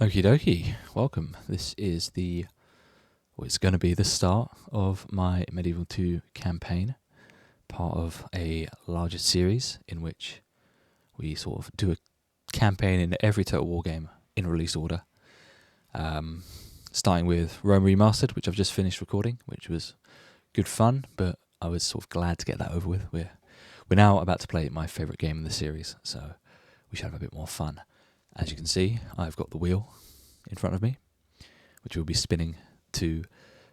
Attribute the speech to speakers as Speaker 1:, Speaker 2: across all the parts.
Speaker 1: Okie dokie, welcome. This is it's going to be the start of my Medieval 2 campaign, part of a larger series in which we sort of do a campaign in every Total War game in release order. Starting with Rome Remastered, which I've just finished recording, which was good fun, but I was sort of glad to get that over with. We're now about to play my favourite game in the series, so we should have a bit more fun. As you can see, I've got the wheel in front of me, which will be spinning to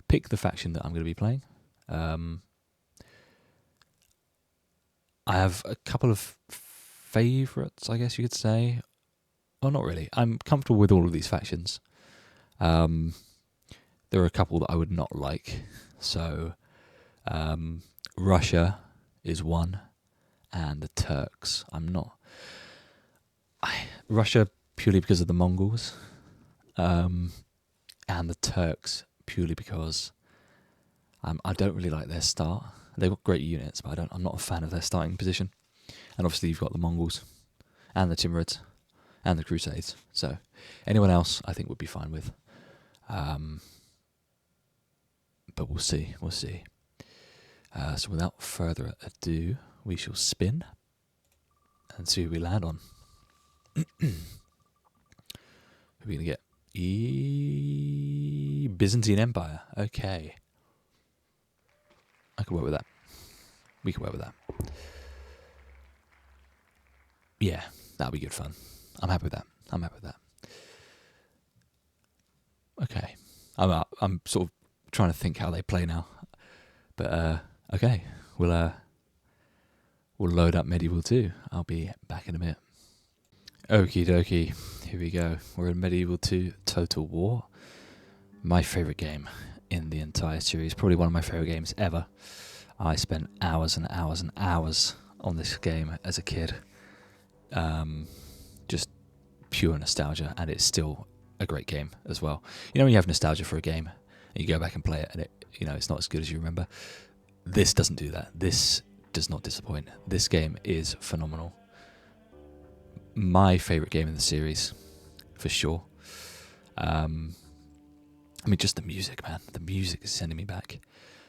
Speaker 1: pick the faction that I'm going to be playing. I have a couple of favourites, I guess you could say. Oh, not really. I'm comfortable with all of these factions. There are a couple that I would not like. So, Russia is one, and the Turks. Russia purely because of the Mongols, and the Turks purely because I don't really like their start. They've got great units, but I'm not a fan of their starting position. And obviously you've got the Mongols, and the Timurids, and the Crusades. So anyone else I think would be fine with. But we'll see. So without further ado, we shall spin and see who we land on. Who are we going to get? Byzantine Empire. Okay. I could work with that. We could work with that. Yeah, that'll be good fun. I'm happy with that. Okay. I'm sort of trying to think how they play now. But okay. We'll load up Medieval 2. I'll be back in a minute. Okie dokie, here we go. We're in Medieval 2 Total War. My favourite game in the entire series. Probably one of my favourite games ever. I spent hours and hours and hours on this game as a kid. Just pure nostalgia, and it's still a great game as well. You know when you have nostalgia for a game, and you go back and play it, and it's not as good as you remember? This doesn't do that. This does not disappoint. This game is phenomenal. My favourite game in the series, for sure. Just the music, man. The music is sending me back.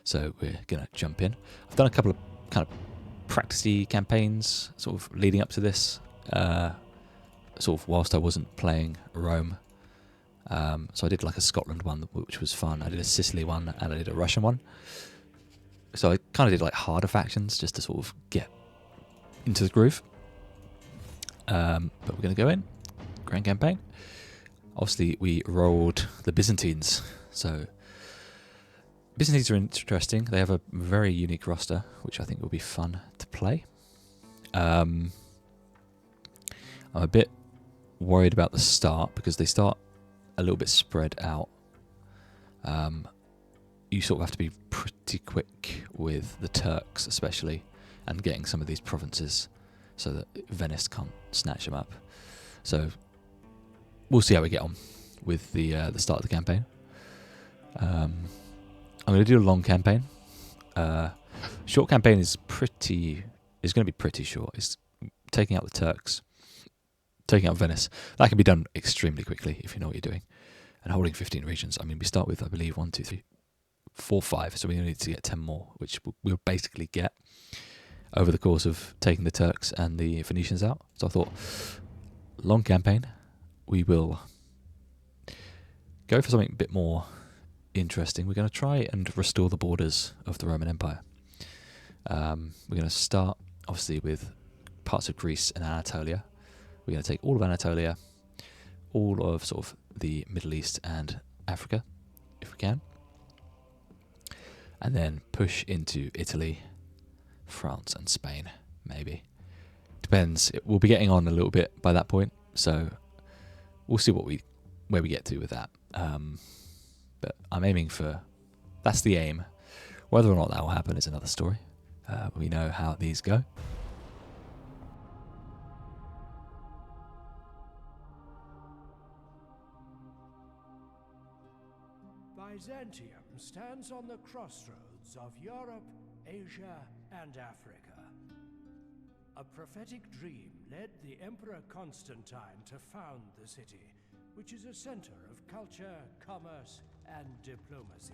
Speaker 1: So we're going to jump in. I've done a couple of kind of practice-y campaigns sort of leading up to this, sort of whilst I wasn't playing Rome. So I did like a Scotland one, which was fun. I did a Sicily one, and I did a Russian one. So I kind of did like harder factions just to sort of get into the groove. But we're going to go in. Grand campaign. Obviously, we rolled the Byzantines. So, Byzantines are interesting. They have a very unique roster, which I think will be fun to play. I'm a bit worried about the start, because they start a little bit spread out. You sort of have to be pretty quick with the Turks, especially, and getting some of these provinces so that Venice can't snatch them up. So we'll see how we get on with the start of the campaign. I'm going to do a long campaign. Short campaign is going to be pretty short. It's taking out the Turks, taking out Venice. That can be done extremely quickly if you know what you're doing. And holding 15 regions. I mean, we start with, I believe, 1, 2, 3, 4, 5. So we need to get 10 more, which we'll basically get over the course of taking the Turks and the Venetians out. So I thought, long campaign, we will go for something a bit more interesting. We're going to try and restore the borders of the Roman Empire. We're going to start, obviously, with parts of Greece and Anatolia. We're going to take all of Anatolia, all of sort of the Middle East and Africa, if we can, and then push into Italy, France and Spain, maybe. Depends. We'll be getting on a little bit by that point, so we'll see where we get to with that. But I'm aiming for... That's the aim. Whether or not that will happen is another story. We know how these go.
Speaker 2: Byzantium stands on the crossroads of Europe, Asia, and Africa. A prophetic dream led the Emperor Constantine to found the city, which is a center of culture, commerce, and diplomacy.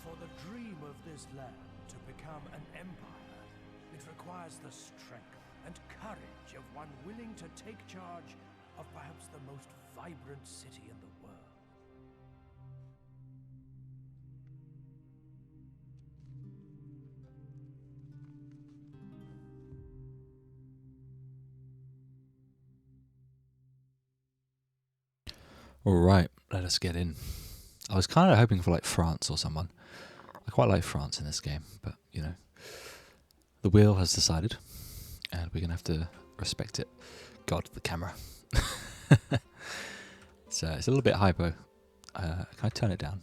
Speaker 2: For the dream of this land to become an empire, it requires the strength and courage of one willing to take charge of perhaps the most vibrant city in the world.
Speaker 1: Alright, let us get in. I was kind of hoping for like France or someone. I quite like France in this game, but you know, the wheel has decided, and we're gonna have to respect it. God, the camera. So it's a little bit hypo. Can I turn it down?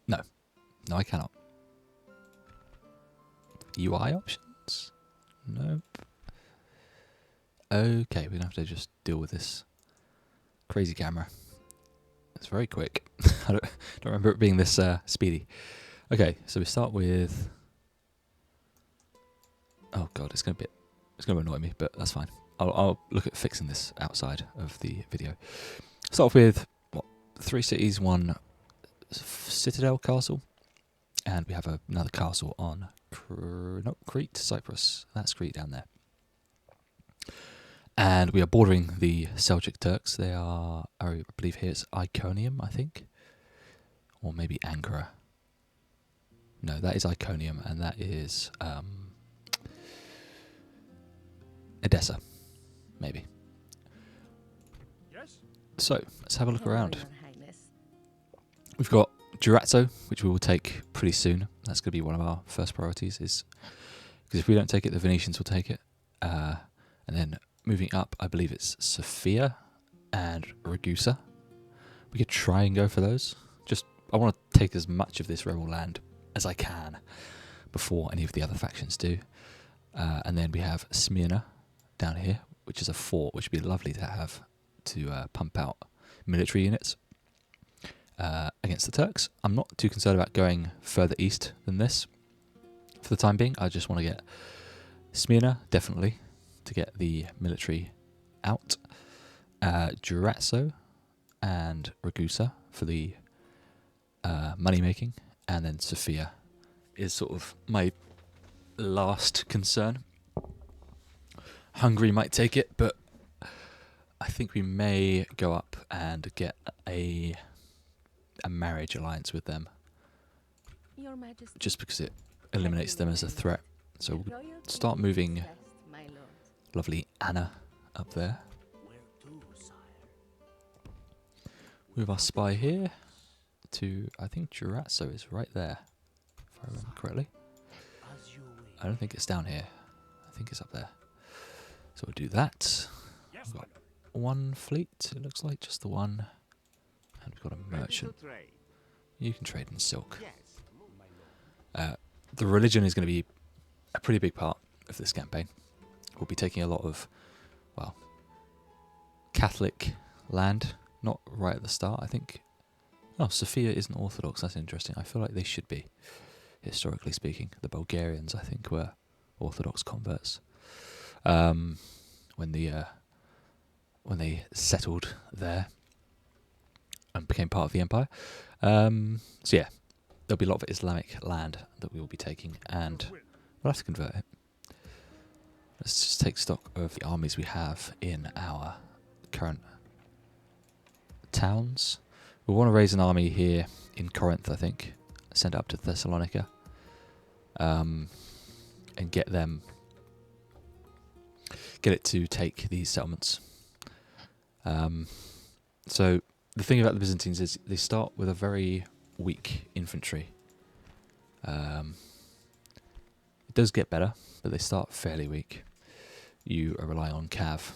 Speaker 1: No, I cannot. UI options? Nope. Okay, we're gonna have to just deal with this crazy camera. It's very quick. I don't remember it being this speedy. Okay, so we start with. Oh god, it's gonna annoy me, but that's fine. I'll look at fixing this outside of the video. Start off with what? 3 cities, 1 citadel castle, and we have another castle on Crete, Cyprus. That's Crete down there. And we are bordering the Seljuk Turks. They are, I believe here it's Iconium, I think. Or maybe Ankara. No, that is Iconium, and that is Edessa, maybe.
Speaker 2: Yes?
Speaker 1: So, let's have a look around.
Speaker 3: Your Highness.
Speaker 1: We've got Durazzo, which we will take pretty soon. That's going to be one of our first priorities, is because if we don't take it, the Venetians will take it. And then moving up, I believe it's Sofia and Ragusa. We could try and go for those. I want to take as much of this rebel land as I can before any of the other factions do. And then we have Smyrna down here, which is a fort, which would be lovely to have to pump out military units against the Turks. I'm not too concerned about going further east than this for the time being. I just want to get Smyrna, definitely, to get the military out. Durazzo and Ragusa for the money making, and then Sofia is sort of my last concern. Hungary might take it, but I think we may go up and get a marriage alliance with them,
Speaker 3: Your Majesty.
Speaker 1: just because it eliminates them as a threat. So we'll start moving
Speaker 3: My lord.
Speaker 1: lovely Anna up there.
Speaker 2: Where to, sire?
Speaker 1: Move our spy here to, I think Durazzo is right there, if I remember correctly.
Speaker 2: As you wish.
Speaker 1: I don't think it's down here. I think it's up there. So we'll do that.
Speaker 2: Yes,
Speaker 1: We've
Speaker 2: my
Speaker 1: got
Speaker 2: lord.
Speaker 1: 1 fleet, it looks like, just the one. And we've got a merchant. You can trade in silk.
Speaker 2: My lord.
Speaker 1: The religion is going to be a pretty big part of this campaign. We'll be taking a lot of, well, Catholic land, not right at the start, I think. Oh, Sofia isn't Orthodox, that's interesting. I feel like they should be, historically speaking. The Bulgarians, I think, were Orthodox converts. When they settled there and became part of the empire. So yeah, there'll be a lot of Islamic land that we will be taking, and we'll have to convert it. Let's just take stock of the armies we have in our current towns. We want to raise an army here in Corinth, I think. Send it up to Thessalonica. And get it to take these settlements. So the thing about the Byzantines is they start with a very weak infantry. It does get better, but they start fairly weak. You are relying on cav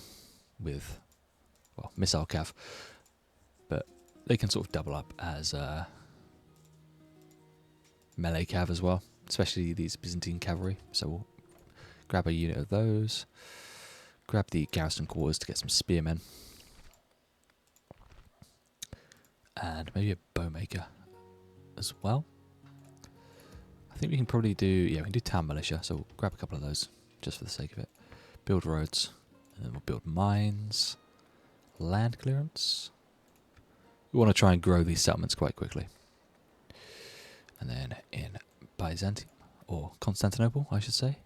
Speaker 1: with well, missile cav, but they can sort of double up as melee cav as well, especially these Byzantine cavalry. So we'll grab a unit of those, grab the garrison quarters to get some spearmen, and maybe a bowmaker as well. I think we can probably do, yeah, we can do town militia, so we'll grab a couple of those just for the sake of it. Build roads, and then we'll build mines, land clearance. We want to try and grow these settlements quite quickly. And then in Byzantine, or Constantinople, I should say,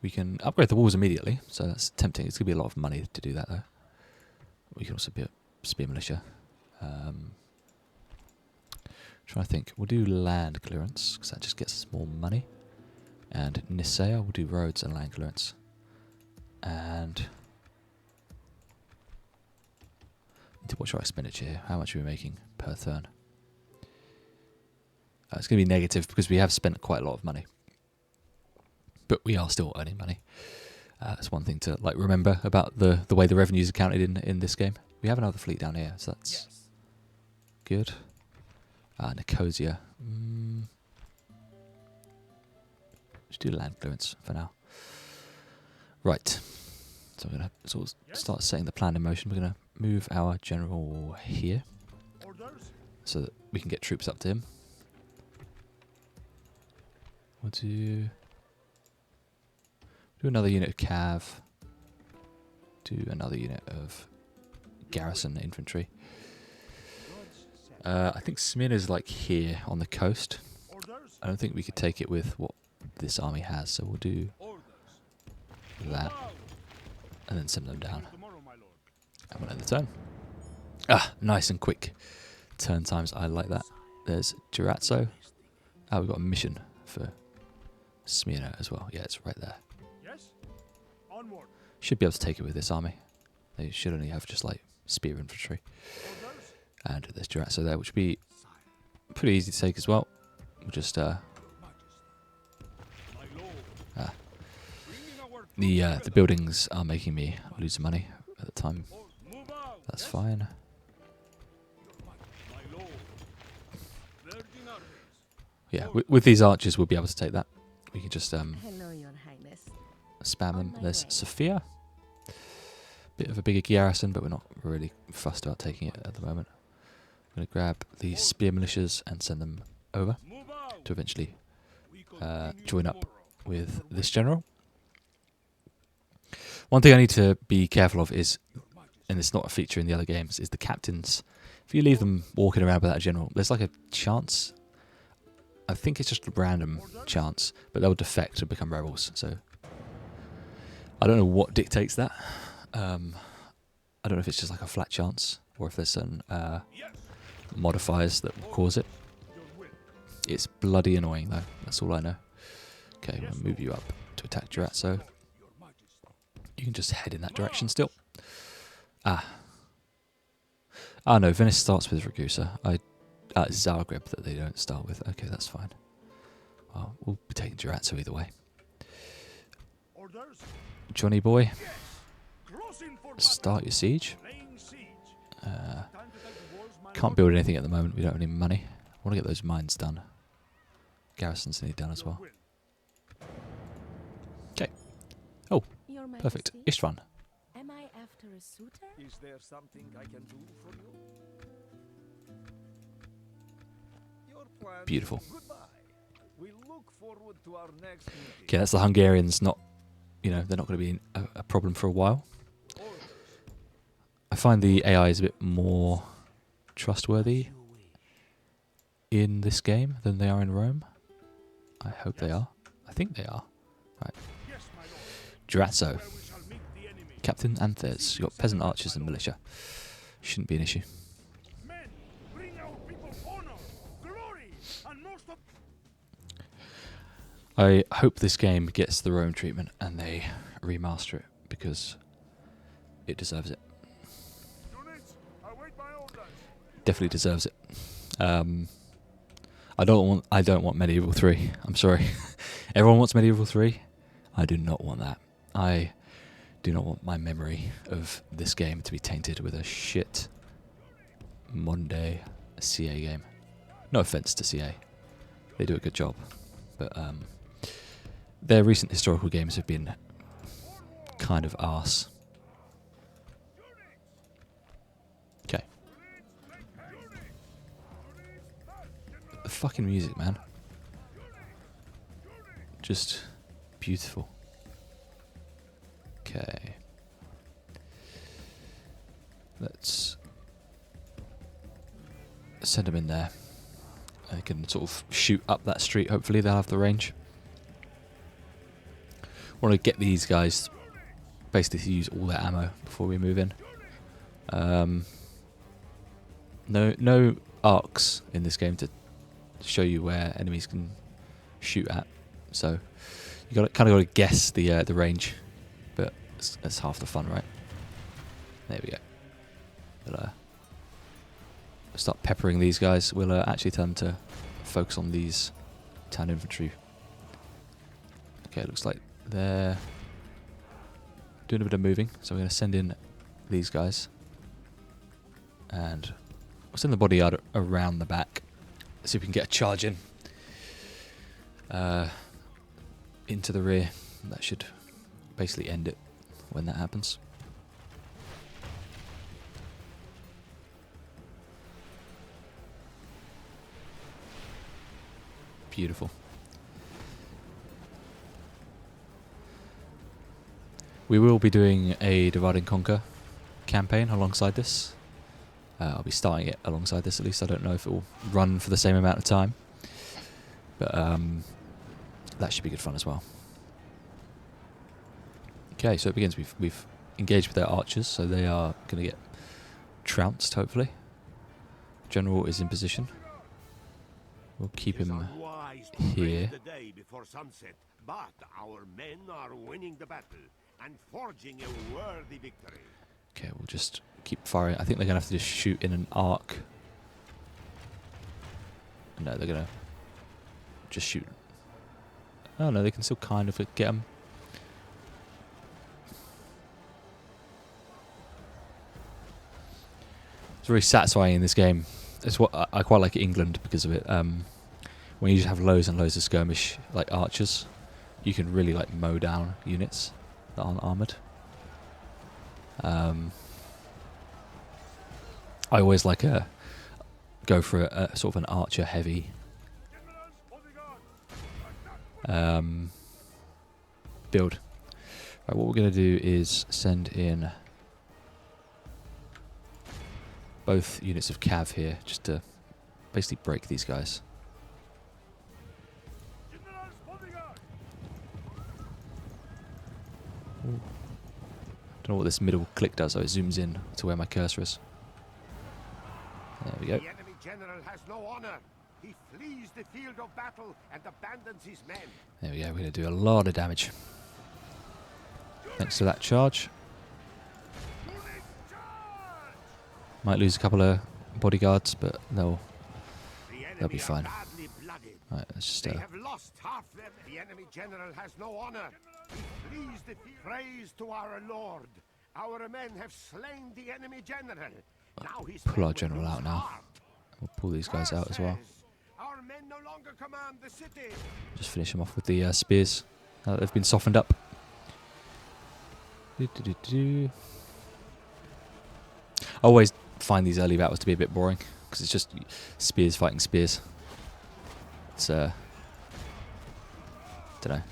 Speaker 1: we can upgrade the walls immediately, so that's tempting. It's going to be a lot of money to do that, though. We can also build spear militia. Trying to think. We'll do land clearance, because that just gets us more money. And Nicaea, we'll do roads and land clearance. And what's our expenditure here? How much are we making per turn? It's going to be negative because we have spent quite a lot of money. But we are still earning money. That's one thing to remember about the way the revenues are counted in this game. We have another fleet down here, so that's good. Nicosia. Let's do land clearance for now. Right. So I'm going to sort of start setting the plan in motion. We're going to move our general here so that we can get troops up to him. We'll do another unit of cav. Do another unit of garrison infantry. I think Smyrna is here on the coast. I don't think we could take it with what this army has, so we'll do that and then send them down. And we'll end the turn. Nice and quick turn times. I like that. There's Durazzo. We've got a mission for Smyrna as well. Yeah, it's right there. Should be able to take it with this army. They should only have just spear infantry. And there's Durazzo there, which would be pretty easy to take as well. We'll just the buildings are making me lose money at the time. That's fine. Yeah, with these archers we'll be able to take that. We can just
Speaker 3: Hello, Your Highness.
Speaker 1: spam them. There's Sophia. Bit of a bigger garrison, but we're not really fussed about taking it at the moment. I'm going to grab these spear militias and send them over to eventually join up with this general. One thing I need to be careful of is, and it's not a feature in the other games, is the captains. If you leave them walking around without a general, there's a chance. I think it's just a random chance, but they'll defect and become rebels. So I don't know what dictates that. I don't know if it's just a flat chance or if there's certain modifiers that will cause it. It's bloody annoying though. That's all I know. Okay, we'll move you up to attack Durazzo. You can just head in that direction still. No, Venice starts with Ragusa. It's Zagreb that they don't start with. Okay, that's fine. Well, we'll be taking Durazzo either way. Johnny boy, start your siege. Can't build anything at the moment. We don't have any money. I want to get those mines done. Garrisons need done as well. Okay. Oh, perfect. Istvan.
Speaker 3: Am I after a suitor?
Speaker 2: Is there something I can do for you? Your plan.
Speaker 1: Beautiful.
Speaker 2: Goodbye. We look forward to our next meeting.
Speaker 1: Okay, that's the Hungarians. Not, they're not going to be a problem for a while. I find the AI is a bit more trustworthy in this game than they are in Rome. I hope they are. I think they are. Right. Durazzo. Captain Anthes. You've got peasant archers and militia. Shouldn't be an issue. I hope this game gets the Rome treatment and they remaster it because it deserves it. Definitely deserves it. I don't want Medieval 3. I'm sorry. Everyone wants Medieval 3. I do not want that. I Do not want my memory of this game to be tainted with a shit Monday CA game. No offense to CA. They do a good job. But their recent historical games have been kind of arse. Okay. The fucking music, man. Just beautiful. Okay. Let's send them in there. They can sort of shoot up that street. Hopefully they'll have the range. Want to get these guys basically to use all their ammo before we move in. No arcs in this game to show you where enemies can shoot at. So you kind of got to guess the range, but that's half the fun, right? There we go. We'll start peppering these guys. We'll actually tell them to focus on these town infantry. Okay, it looks like they're doing a bit of moving, so we're going to send in these guys. And we'll send the bodyguard around the back. See if we can get a charge in. Into the rear. That should basically end it when that happens. Beautiful. We will be doing a Divide and Conquer campaign alongside this. I'll be starting it alongside this, at least. I don't know if it will run for the same amount of time. But that should be good fun as well. Okay, so it begins. We've engaged with their archers, so they are going to get trounced, hopefully. General is in position. We'll keep him here.
Speaker 4: The day before sunset, but our men are winning the battle and forging a worthy victory.
Speaker 1: Okay, we'll just keep firing. I think they're going to have to just shoot in an arc. No, they're going to just shoot. Oh no, they can still kind of get them. It's very satisfying in this game. It's what I quite like England because of it. When you just have loads and loads of skirmish like archers, you can really like mow down units that aren't armoured. I always like go for a sort of an archer heavy build. Right, what we're going to do is send in both units of cav here just to basically break these guys. Ooh. Don't know what this middle click does, so it zooms in to where my cursor is. There we go.
Speaker 4: The enemy general has no honor. He flees the field of battle and abandons his men.
Speaker 1: There we go. We're going to do a lot of damage. Thanks to that charge. Might lose a couple of bodyguards, but they'll be fine. Right, let's just
Speaker 4: They have lost half them. The enemy general has no honor. He flees the field. Praise to our Lord. Our men have slain the enemy general. Now he's
Speaker 1: pull our general out now. We'll pull these guys out as well.
Speaker 4: Our men no longer command the city.
Speaker 1: Just finish them off with the spears. They've been softened up. I always find these early battles to be a bit boring because it's just spears fighting spears. It's don't know.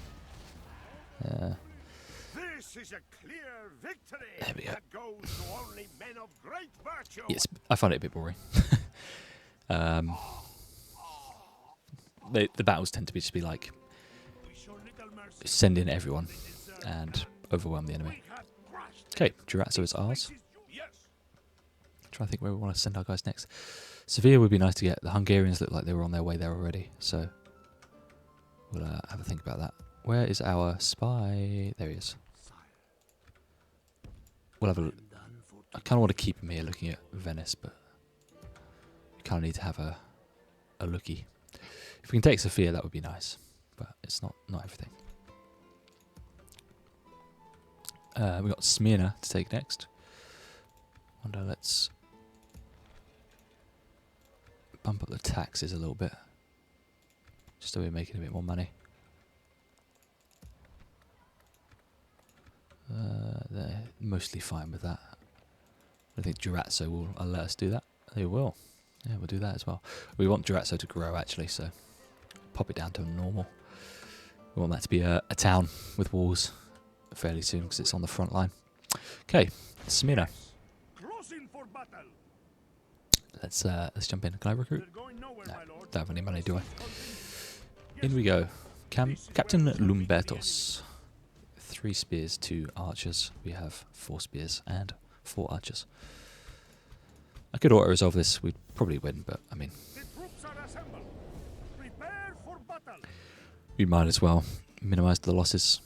Speaker 4: This is a clear victory.
Speaker 1: There we go.
Speaker 4: That goes to only men of great virtue.
Speaker 1: Yes, I find it a bit boring. The battles tend to be just be like send in everyone and overwhelm the enemy. Okay, Durazzo is ours. Trying to think where we want to send our guys next. Sevilla would be nice to get. The Hungarians look like they were on their way there already, so we'll have a think about that. Where is our spy? There he is. We'll have a. I kind of want to keep him here looking at Venice, but we kind of need to have a looky. If we can take Sofia, that would be nice, but it's not everything. We got Smyrna to take next. Wonder, let's bump up the taxes a little bit, just so we're making a bit more money. They're mostly fine with that. I think Durazzo will let us do that. They will. Yeah, we'll do that as well. We want Durazzo to grow actually, so pop it down to a normal. We want that to be a town with walls fairly soon because it's on the front line. Okay, Smyrna. Let's jump in. Can I recruit? No, don't have any money, do I? In we go. Captain Lumbertos. 3 spears, 2 archers. We have 4 spears and 4 archers. I could auto-resolve this. We'd probably win, but I mean, we might as well minimise the losses.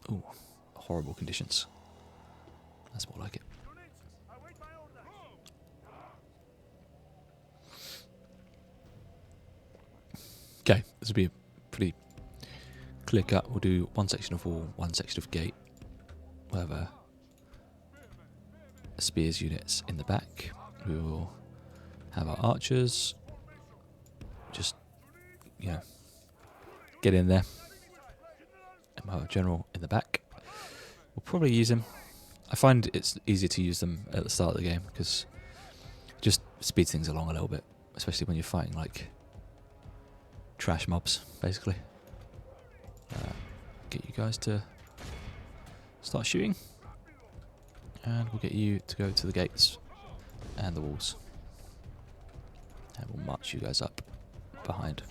Speaker 1: Ooh, horrible conditions. That's more like it. Okay, this will be a pretty clear cut. We'll do 1 section of wall, 1 section of gate. We'll have spears units in the back. We will have our archers just, you know, get in there. And we'll have a general in the back. We'll probably use him. I find it's easier to use them at the start of the game because it just speeds things along a little bit, especially when you're fighting like trash mobs, basically. Get you guys to start shooting, and we'll get you to go to the gates and the walls, and we'll march you guys up behind.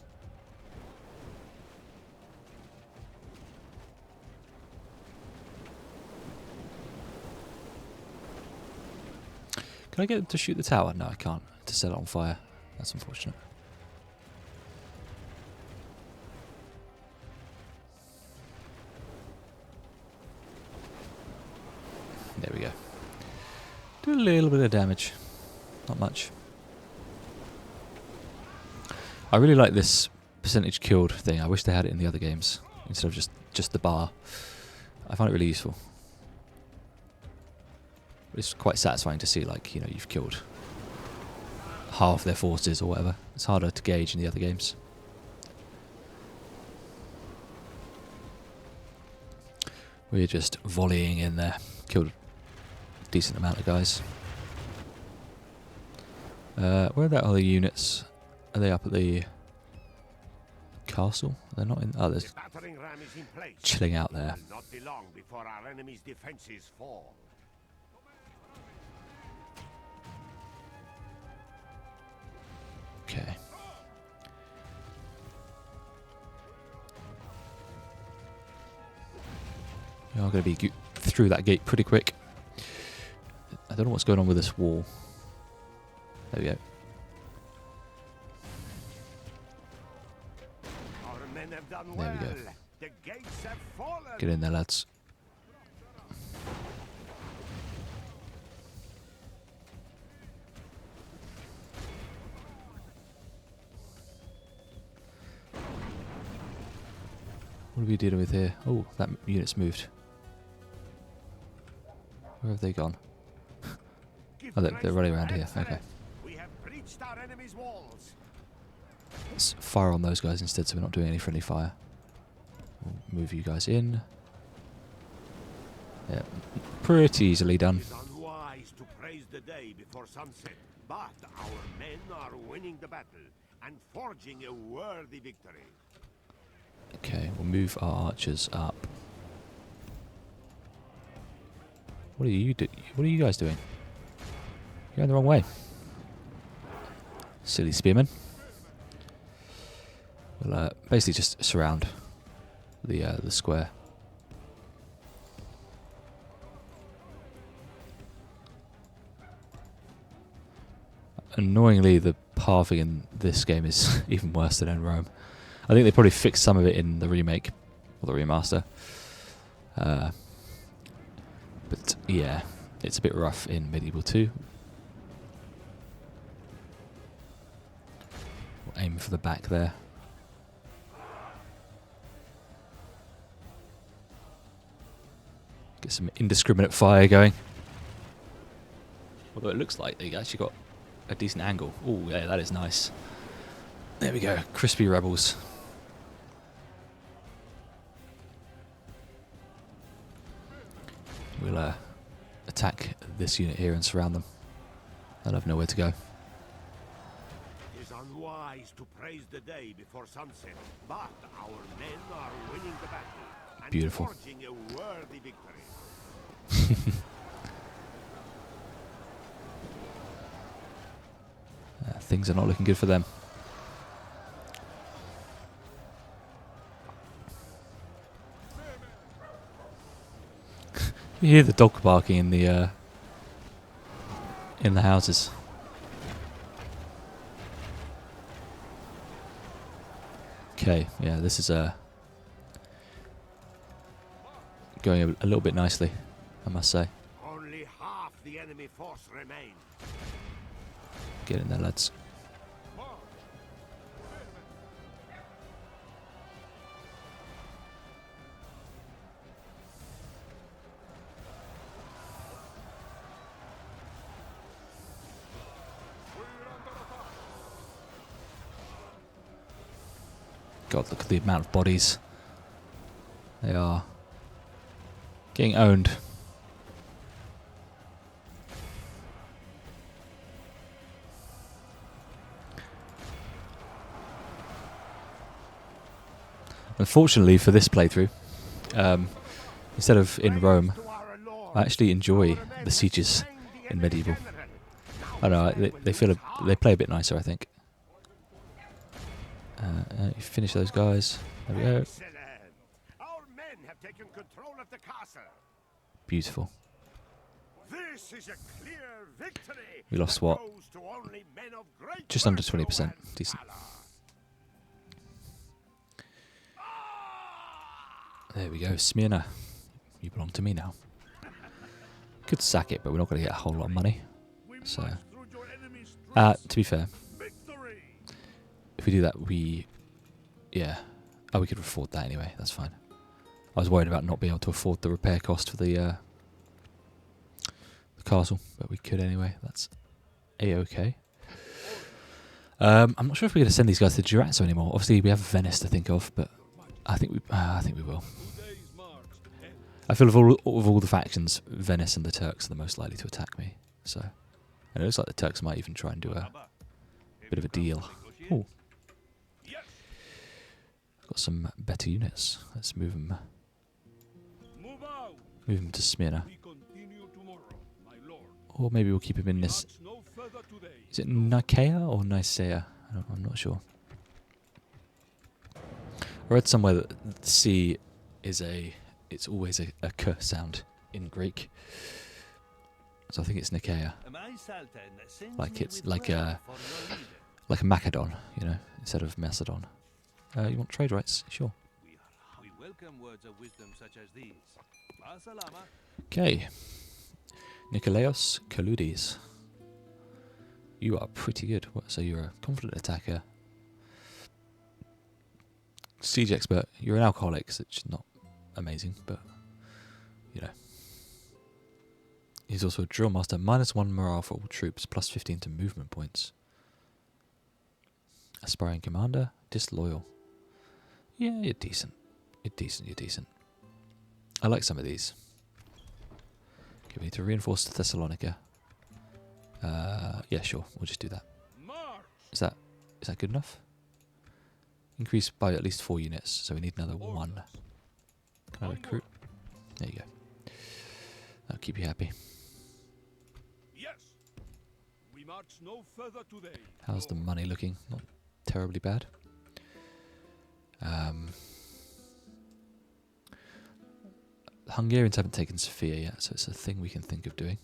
Speaker 1: Can I get them to shoot the tower? No, I can't. To set it on fire. That's unfortunate. There we go. Do a little bit of damage. Not much. I really like this percentage killed thing. I wish they had it in the other games instead of just the bar. I find it really useful. It's quite satisfying to see, like, you know, you've killed half their forces or whatever. It's harder to gauge in the other games. We're just volleying in there. Killed a decent amount of guys. Where are the other units? Are they up at the castle? They're not in. Oh, there's chilling out there.
Speaker 4: Not be long before our enemy's defenses fall.
Speaker 1: Okay. We are going to be through that gate pretty quick. I don't know what's going on with this wall. There we go.
Speaker 4: Our men have done
Speaker 1: There we
Speaker 4: well.
Speaker 1: go.
Speaker 4: The gates have fallen.
Speaker 1: Get in there, lads. What are we dealing with here? Oh, that unit's moved. Where have they gone? Oh, they're running around here. Okay.
Speaker 4: We have breached our enemy's walls.
Speaker 1: Let's fire on those guys instead so we're not doing any friendly fire. We'll move you guys in. Yeah, pretty easily done.
Speaker 4: It is unwise to praise the day before sunset, but our men are winning the battle and forging a worthy victory.
Speaker 1: Okay, we'll move our archers up. What are you What are you guys doing? You're going the wrong way. Silly spearmen. We'll basically just surround the square. Annoyingly, the pathing in this game is even worse than in Rome. I think they probably fixed some of it in the remake or the remaster. But yeah, it's a bit rough in Medieval 2. We'll aim for the back there. Get some indiscriminate fire going. Although it looks like they actually got a decent angle. Oh, yeah, that is nice. There we go. Crispy rebels. We'll attack this unit here and surround them. They'll have nowhere to go.
Speaker 4: It is unwise to praise the day before sunset, but our men are winning the battle and
Speaker 1: Beautiful.
Speaker 4: forging a worthy victory.
Speaker 1: Things are not looking good for them. You hear the dog barking in the houses. Okay, yeah, this is going a little bit nicely, I must say.
Speaker 4: Only half the enemy force remain.
Speaker 1: Get in there, lads. God, look at the amount of bodies. They are getting owned. Unfortunately for this playthrough, instead of in Rome, I actually enjoy the sieges in medieval. I don't know, they play a bit nicer, I think. You finish those guys. There we go.
Speaker 4: Excellent. Our men have taken control of the castle.
Speaker 1: Beautiful.
Speaker 4: This is a clear victory.
Speaker 1: We lost
Speaker 4: that
Speaker 1: what?
Speaker 4: goes to only men of great
Speaker 1: Just under
Speaker 4: virtue
Speaker 1: 20%.
Speaker 4: and
Speaker 1: Decent.
Speaker 4: valor.
Speaker 1: There we go. Smyrna. You belong to me now. Could sack it, but we're not going to get a whole lot of money. So, to be fair, if we do that, yeah. Oh, we could afford that anyway. That's fine. I was worried about not being able to afford the repair cost for the castle, but we could anyway. That's a-okay. I'm not sure if we're going to send these guys to Durazzo anymore. Obviously, we have Venice to think of, but I think we will. I feel of all the factions, Venice and the Turks are the most likely to attack me. So, and it looks like the Turks might even try and do a bit of a deal. Ooh. Got some better units. Let's move them. Move them to Smyrna. Or maybe we'll keep him in this. Is it Nicaea or Nicaea? I'm not sure. I read somewhere that the C is it's always a k sound in Greek. So I think it's Nicaea. Like it's like a Macedon, you know, instead of Macedon. You want trade rights? Sure.
Speaker 2: We welcome words of wisdom such as these.
Speaker 1: Okay. Nikolaos Kaludis. You are pretty good. So you're a confident attacker. Siege expert. You're an alcoholic, which is not amazing, but you know. He's also a drill master. -1 morale for all troops, +15 to movement points. Aspiring commander. Disloyal. Yeah, you're decent. You're decent. I like some of these. Okay, we need to reinforce Thessalonica. Yeah, sure. We'll just do that. Is that good enough? Increase by at least 4 units, so we need another 1. Can I recruit? There you go. That'll keep you happy.
Speaker 2: Yes. We march no further today.
Speaker 1: How's the money looking? Not terribly bad. The Hungarians haven't taken Sofia yet, so it's a thing we can think of doing.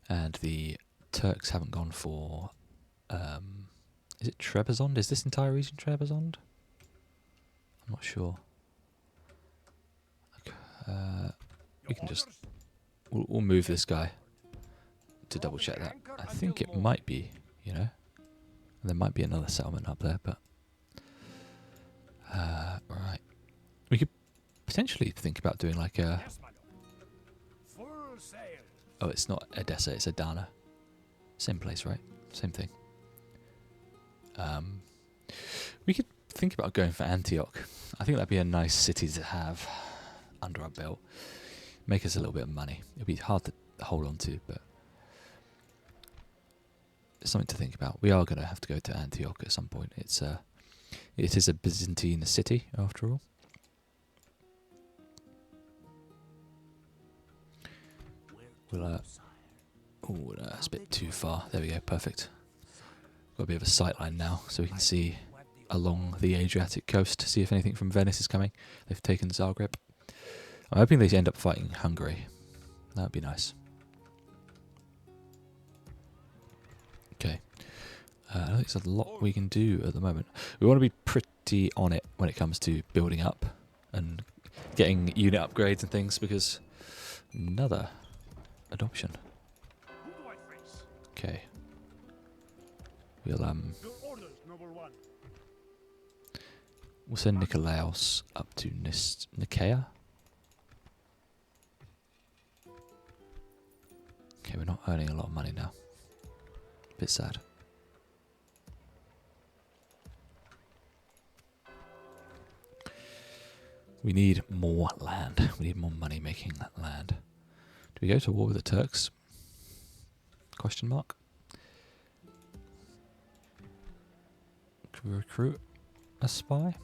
Speaker 1: And the Turks haven't gone for... is it Trebizond? Is this entire region Trebizond? I'm not sure. We can just... We'll move this guy to double check that. I think it might be, you know. There might be another settlement up there, but... right. We could potentially think about doing like a...
Speaker 2: Yes, my lord. Full sail.
Speaker 1: Oh, it's not Edessa, it's Adana. Same place, right? Same thing. We could think about going for Antioch. I think that'd be a nice city to have under our belt. Make us a little bit of money. It'd be hard to hold on to, but it's something to think about. We are going to have to go to Antioch at some point. It is a Byzantine city, after all. We'll, oh, that's a bit too far. There we go, perfect. Got a bit of a sight line now, so we can see along the Adriatic coast to see if anything from Venice is coming. They've taken Zagreb. I'm hoping they end up fighting Hungary. That would be nice. Okay. I don't think there's a lot we can do at the moment. We want to be pretty on it when it comes to building up and getting unit upgrades and things, because another adoption. Okay. We'll we'll send Nikolaos up to Nicaea. Okay, we're not earning a lot of money now. Bit sad. We need more land. We need more money making that land. Do we go to war with the Turks? Question mark. Can we recruit a spy?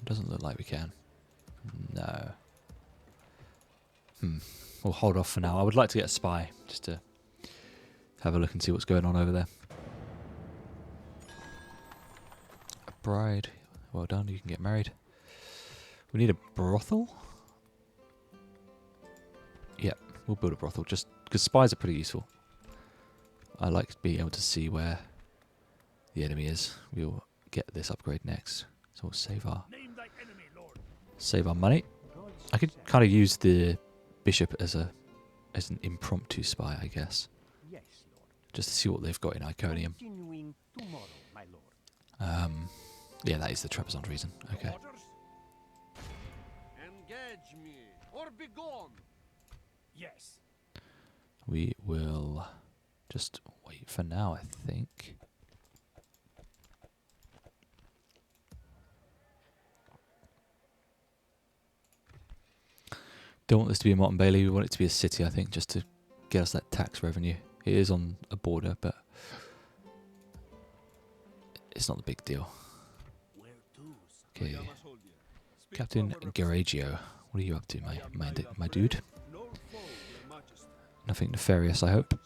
Speaker 1: Doesn't look like we can. No. We'll hold off for now. I would like to get a spy, just to have a look and see what's going on over there. A bride. Well done, you can get married. We need a brothel? Yep, we'll build a brothel, just because spies are pretty useful. I like being able to see where the enemy is. We'll get this upgrade next. So we'll save our money. I could kind of use the bishop as an impromptu spy, I guess.
Speaker 4: Yes, Lord.
Speaker 1: Just to see what they've got in Iconium.
Speaker 4: Tomorrow, my lord.
Speaker 1: Yeah, that is the Trebizond reason. Okay.
Speaker 4: Engage me or be gone.
Speaker 2: Yes.
Speaker 1: We will just wait for now, I think. Don't want this to be a Motte and Bailey, we want it to be a city, I think, just to get us that tax revenue. It is on a border, but it's not the big deal. Okay. Captain Garagio, what are you up to, my dude? Nothing nefarious, I hope.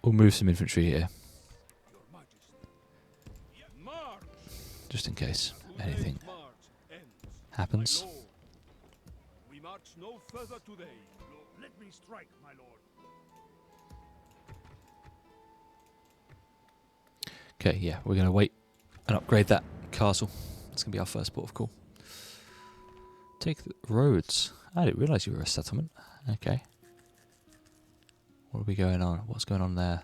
Speaker 1: We'll move some infantry here. Just in case anything happens.
Speaker 2: We march no further today. Let me strike, my lord.
Speaker 1: Okay, yeah, we're going to wait and upgrade that castle. It's going to be our first port of call. Take the roads. I didn't realise you were a settlement. Okay. What are we going on? What's going on there?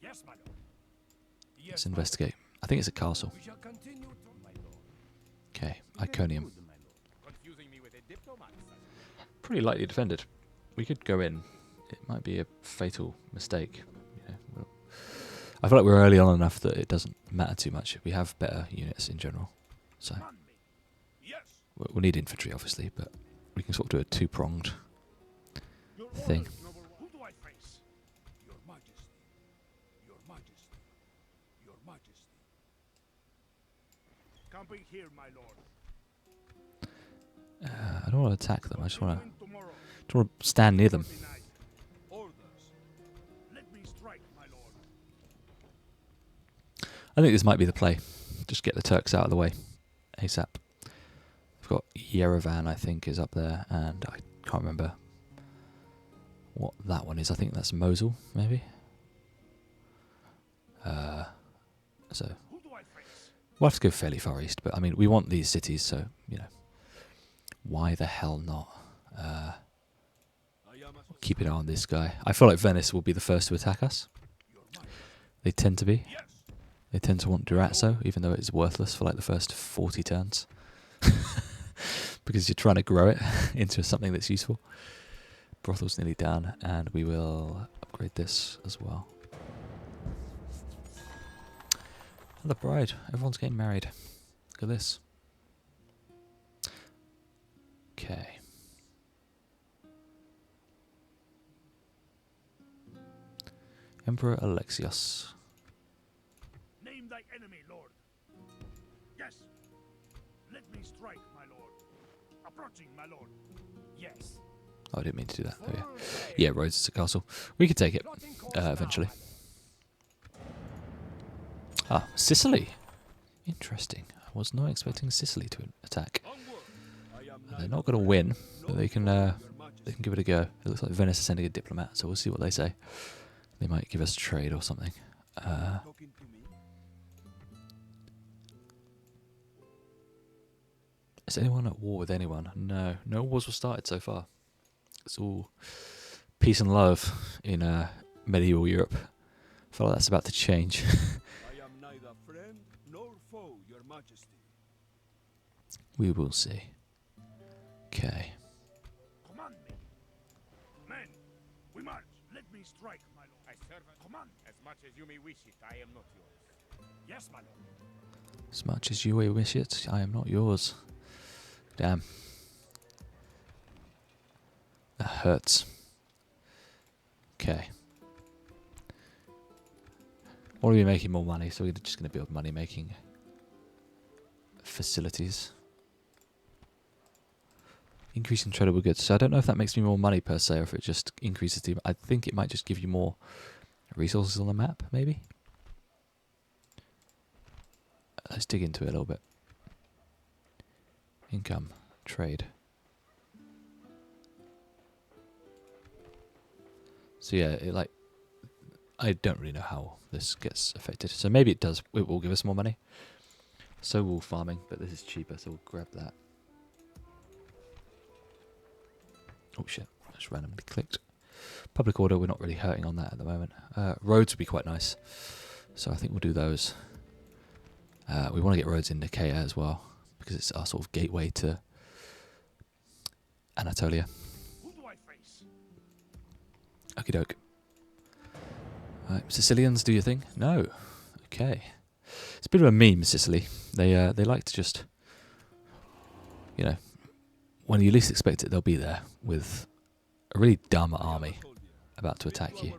Speaker 2: Yes, my lord. Yes,
Speaker 1: Let's investigate. I think it's a castle.
Speaker 2: we shall continue to my lord.
Speaker 1: Okay, Iconium.
Speaker 2: Confusing me with a diplomat.
Speaker 1: Pretty lightly defended. We could go in. It might be a fatal mistake. You know, I feel like we're early on enough that it doesn't matter too much. We have better units in general. So
Speaker 2: Yes.
Speaker 1: we'll need infantry, obviously, but we can sort of do a two-pronged thing.
Speaker 2: Who do I face? Your Majesty. Your Majesty. Your Majesty. Camping here, my lord.
Speaker 1: I don't want to attack them. I just want to stand near them.
Speaker 2: Orders. Let me strike, my lord.
Speaker 1: I think this might be the play. Just get the Turks out of the way ASAP. We've got Yerevan, I think, is up there, and I can't remember what that one is. I think that's Mosul, maybe. So
Speaker 2: Who do I face?
Speaker 1: we'll have to go fairly far east, but I mean, we want these cities, so, you know, why the hell not? Keep an eye on this guy. I feel like Venice will be the first to attack us. They tend to be.
Speaker 2: Yes.
Speaker 1: They tend to want Durazzo, even though it's worthless for like the first 40 turns. Because you're trying to grow it into something that's useful. Brothel's nearly done, and we will upgrade this as well. And the bride. Everyone's getting married. Look at this. Okay. Emperor Alexios.
Speaker 2: Name thy enemy, Lord. Yes. Let me strike, my lord. Approaching, my lord. Yes.
Speaker 1: Oh, I didn't mean to do that. Oh, yeah. Yeah, Rhodes is a castle. We could take it eventually. Ah, Sicily. Interesting. I was not expecting Sicily to attack. They're not going to win, but they can give it a go. It looks like Venice is sending a diplomat, so we'll see what they say. They might give us trade or something. Is anyone at war with anyone? No. No wars were started so far. It's all peace and love in medieval Europe. I feel like that's about to change.
Speaker 5: I am neither friend nor foe, your majesty.
Speaker 1: We will see. Okay.
Speaker 2: Command me. Men, we march. Let me strike, my lord.
Speaker 4: I serve
Speaker 2: Command.
Speaker 4: as much as you may wish it. I am not yours.
Speaker 2: Yes, my lord.
Speaker 1: As much as you wish it, I am not yours. Damn. That hurts. Okay. Want to be making more money, so we're just going to build money-making facilities. Increasing tradable goods. So I don't know if that makes me more money per se, or if it just increases the... I think it might just give you more resources on the map, maybe? Let's dig into it a little bit. Income. Trade. So yeah, I don't really know how this gets affected. So maybe it does. It will give us more money. So will farming, but this is cheaper, so we'll grab that. Oh shit, I just randomly clicked. Public order, we're not really hurting on that at the moment. Roads would be quite nice. So I think we'll do those. We want to get roads in Nicaea as well, because it's our sort of gateway to Anatolia.
Speaker 2: Who do I face?
Speaker 1: Okie doke. Right, Sicilians, do your thing? No. Okay. It's a bit of a meme, Sicily. They like to just, you know, when you least expect it, they'll be there with a really dumb army about to attack you.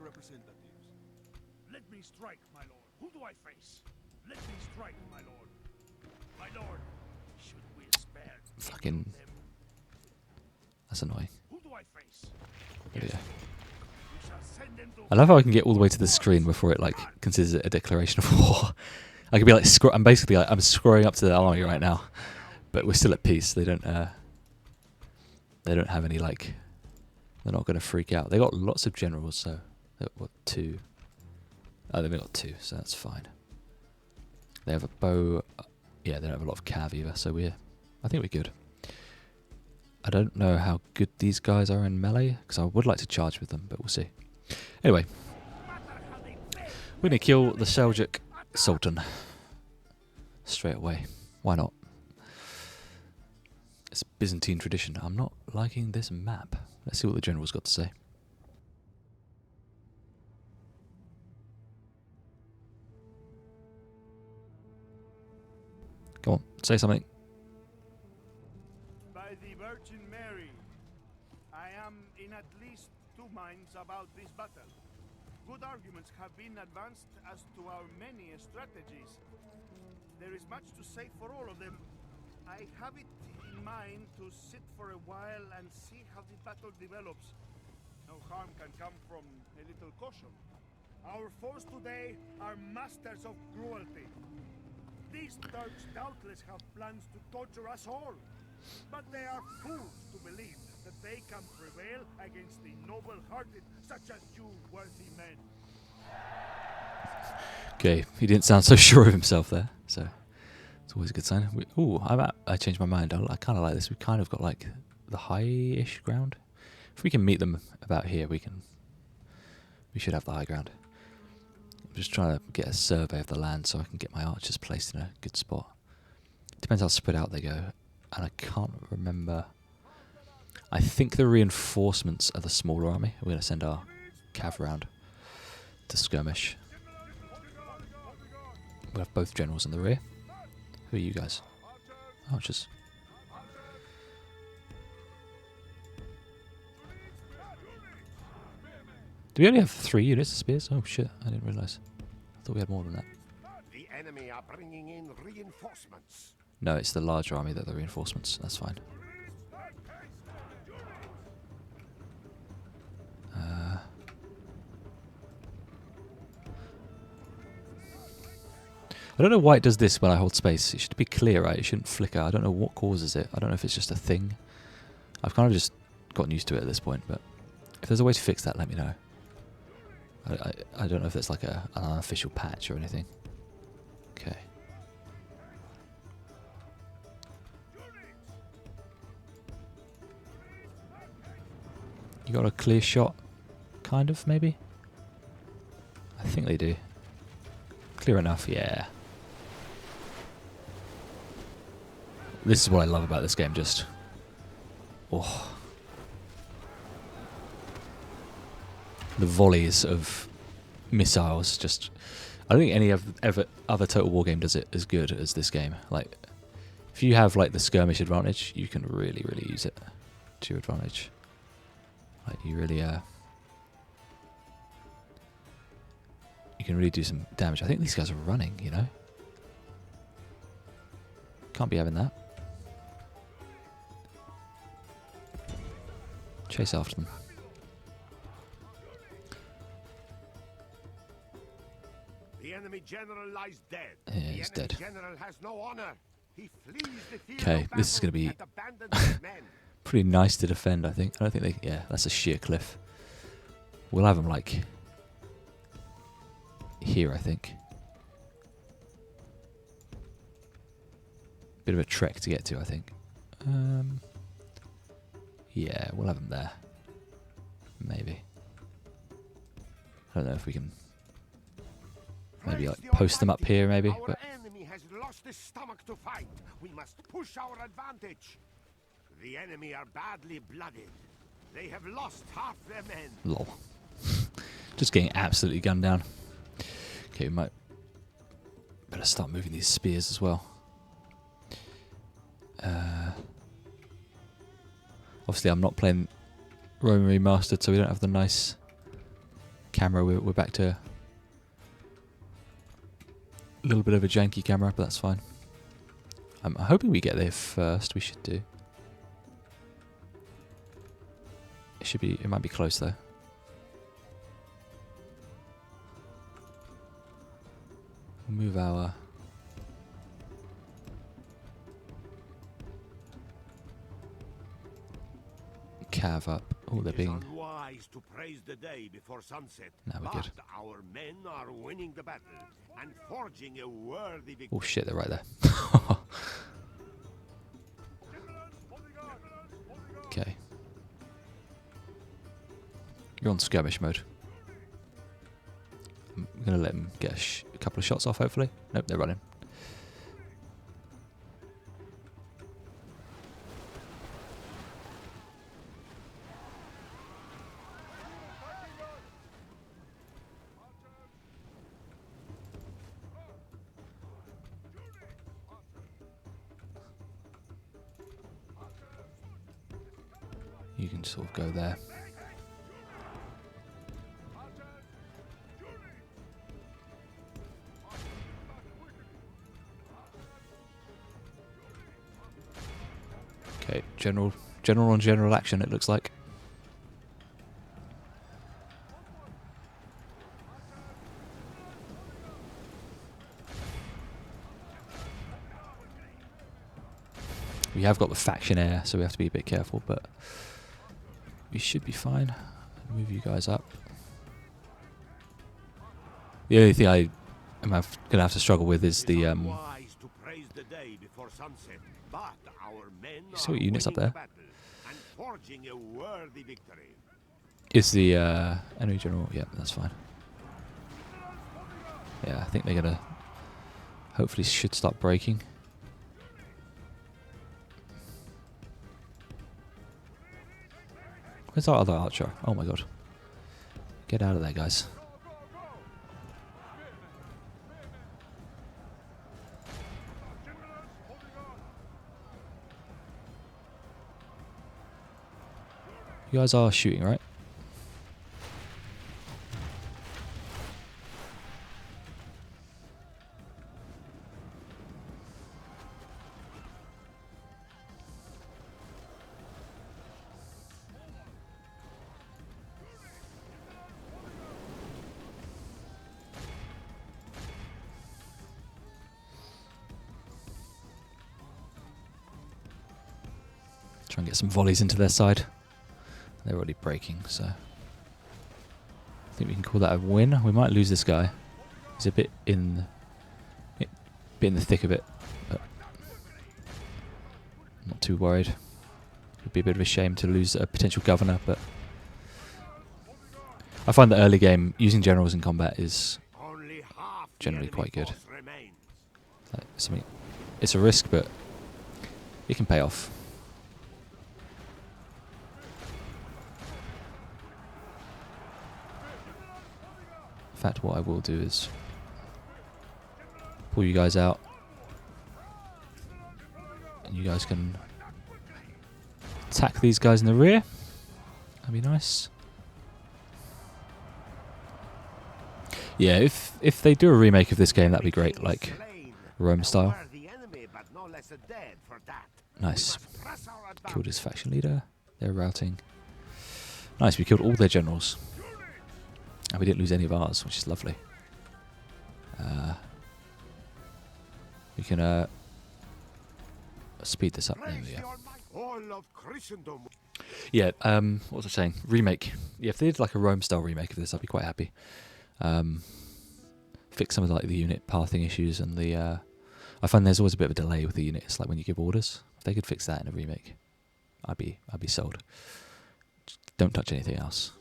Speaker 2: Let me strike, my lord. Who do I face? Let me strike, my lord. My lord, should we spare
Speaker 1: Fucking...
Speaker 2: them?
Speaker 1: That's annoying.
Speaker 2: Who do I face?
Speaker 1: There we go.
Speaker 2: We shall send them to
Speaker 1: I love how I can get all the way to the screen before it like considers it a declaration of war. I could be like, I'm basically like, I'm scrolling up to the army right now, but we're still at peace. They don't have any like, they're not going to freak out. They got lots of generals, so what, 2? Oh, they've only got 2, so that's fine. They have a bow. Yeah, they don't have a lot of cav either, so I think we're good. I don't know how good these guys are in melee, because I would like to charge with them, but we'll see. Anyway, we're going to kill the Seljuk Sultan straight away. Why not? It's Byzantine tradition. I'm not liking this map. Let's see what the general's got to say. Go on, say something.
Speaker 5: By the Virgin Mary, I am in at least 2 minds about this battle. Good arguments have been advanced as to our many strategies. There is much to say for all of them. I have it in mind to sit for a while and see how the battle develops. No harm can come from a little caution.
Speaker 2: Our foes today are masters of cruelty. These Turks doubtless have plans to torture us all, but they are fools to believe that they can prevail against the noble-hearted such as you, worthy men.
Speaker 1: Okay, he didn't sound so sure of himself there, so it's always a good sign. I changed my mind. I kind of like this. We kind of got like the high-ish ground. If we can meet them about here, we should have the high ground. just trying to get a survey of the land so I can get my archers placed in a good spot. Depends how spread out they go, and I can't remember. I think the reinforcements are the smaller army. We're going to send our cav round to skirmish. We have both generals in the rear. Who are you guys? Archers. Do we only have 3 units of spears? Oh shit, I didn't realise. I thought we had more than that.
Speaker 4: The enemy are bringing in reinforcements.
Speaker 1: No, it's the larger army that are the reinforcements. That's fine. I don't know why it does this when I hold space. It should be clear, right? It shouldn't flicker. I don't know what causes it. I don't know if it's just a thing. I've kind of just gotten used to it at this point, but if there's a way to fix that, let me know. I don't know if it's like an unofficial patch or anything. Okay. You got a clear shot? Kind of, maybe? I think they do. Clear enough, yeah. This is what I love about this game, just... Oh. The volleys of missiles, just... I don't think any other Total War game does it as good as this game. Like, if you have, like, the skirmish advantage, you can really, really use it to your advantage. Like, you really, you can really do some damage. I think these guys are running, you know? Can't be having that. Chase after them.
Speaker 4: The enemy general lies dead.
Speaker 1: Yeah, he's
Speaker 4: the enemy
Speaker 1: dead.
Speaker 4: general has no honor. He flees the field
Speaker 1: Okay,
Speaker 4: of
Speaker 1: this is
Speaker 4: battle
Speaker 1: going to be
Speaker 4: and abandons his men.
Speaker 1: pretty nice to defend, I think. I don't think they... Yeah, that's a sheer cliff. We'll have them, like... here, I think. Bit of a trek to get to, I think. Yeah, we'll have them there. Maybe. I don't know if we can... maybe like post them up here, maybe.
Speaker 4: Our
Speaker 1: But
Speaker 4: enemy has lost his stomach to fight. We must push our advantage. The enemy are badly blooded. They have lost half their men.
Speaker 1: lol. Just getting absolutely gunned down. Okay, we might better start moving these spears as well. Obviously, I'm not playing Roman Remastered, so we don't have the nice camera. We're back to a little bit of a janky camera, but that's fine. I'm hoping we get there first. We should do. It should be. It might be close though. We'll move our cav up. Oh, they're
Speaker 4: It is
Speaker 1: being...
Speaker 4: unwise to praise the day before sunset.
Speaker 1: No, we're
Speaker 4: but
Speaker 1: good.
Speaker 4: our men are winning the battle and forging a worthy victory.
Speaker 1: Oh shit, they're right there. Okay. You're on skirmish mode. I'm going to let them get a couple of shots off, hopefully. Nope, they're running. You can sort of go there. Okay, general on general action, it looks like. We have got the faction air, so we have to be a bit careful, but we should be fine. Move you guys up. The only thing I'm going to have to struggle with is the...
Speaker 4: Unwise to praise the day before sunset, but our men
Speaker 1: You saw
Speaker 4: are
Speaker 1: units up
Speaker 4: winning
Speaker 1: there?
Speaker 4: the battle and forging a worthy victory.
Speaker 1: Is the enemy general... Yeah, that's fine. Yeah, I think they're gonna hopefully should start breaking. Where's our other archer? Oh my god. Get out of there, guys. You guys are shooting, right? Try and get some volleys into their side. They're already breaking, so I think we can call that a win. We might lose this guy. He's a bit in the thick of it, but I'm not too worried. It'd be a bit of a shame to lose a potential governor, but I find the early game using generals in combat is generally quite good. Like something, it's a risk, but it can pay off. In fact, what I will do is pull you guys out, and you guys can attack these guys in the rear. That'd be nice. Yeah, if they do a remake of this game, that'd be great, like Rome style. Nice. Killed his faction leader. They're routing. Nice, we killed all their generals. And we didn't lose any of ours, which is lovely. We can speed this up. There we go. Yeah, what was I saying? Remake. Yeah, if they did like a Rome-style remake of this, I'd be quite happy. Fix some of like the unit pathing issues and the... I find there's always a bit of a delay with the units, like when you give orders. If they could fix that in a remake, I'd be sold. Just don't touch anything else.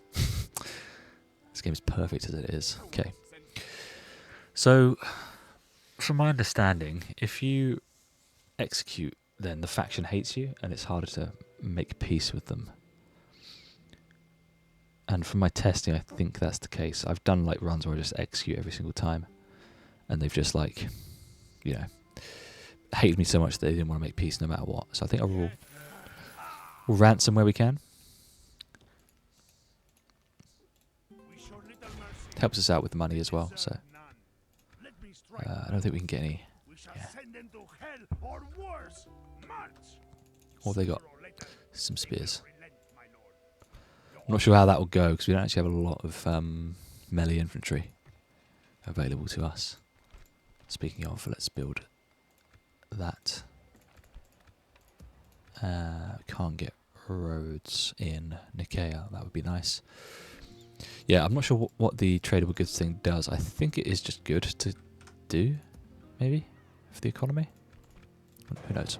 Speaker 1: This game is perfect as it is. Okay. So, from my understanding, if you execute, then the faction hates you, and it's harder to make peace with them. And from my testing, I think that's the case. I've done like runs where I just execute every single time, and they've just like, you know, hated me so much that they didn't want to make peace no matter what. So I think we'll ransom where we can. Helps us out with the money as well, so I don't think we can get any. Yeah. What have they got? Some spears. I'm not sure how that will go because we don't actually have a lot of melee infantry available to us. Speaking of, let's build that. Can't get roads in Nicaea. That would be nice. Yeah, I'm not sure what the tradable goods thing does. I think it is just good to do, maybe, for the economy. Who knows?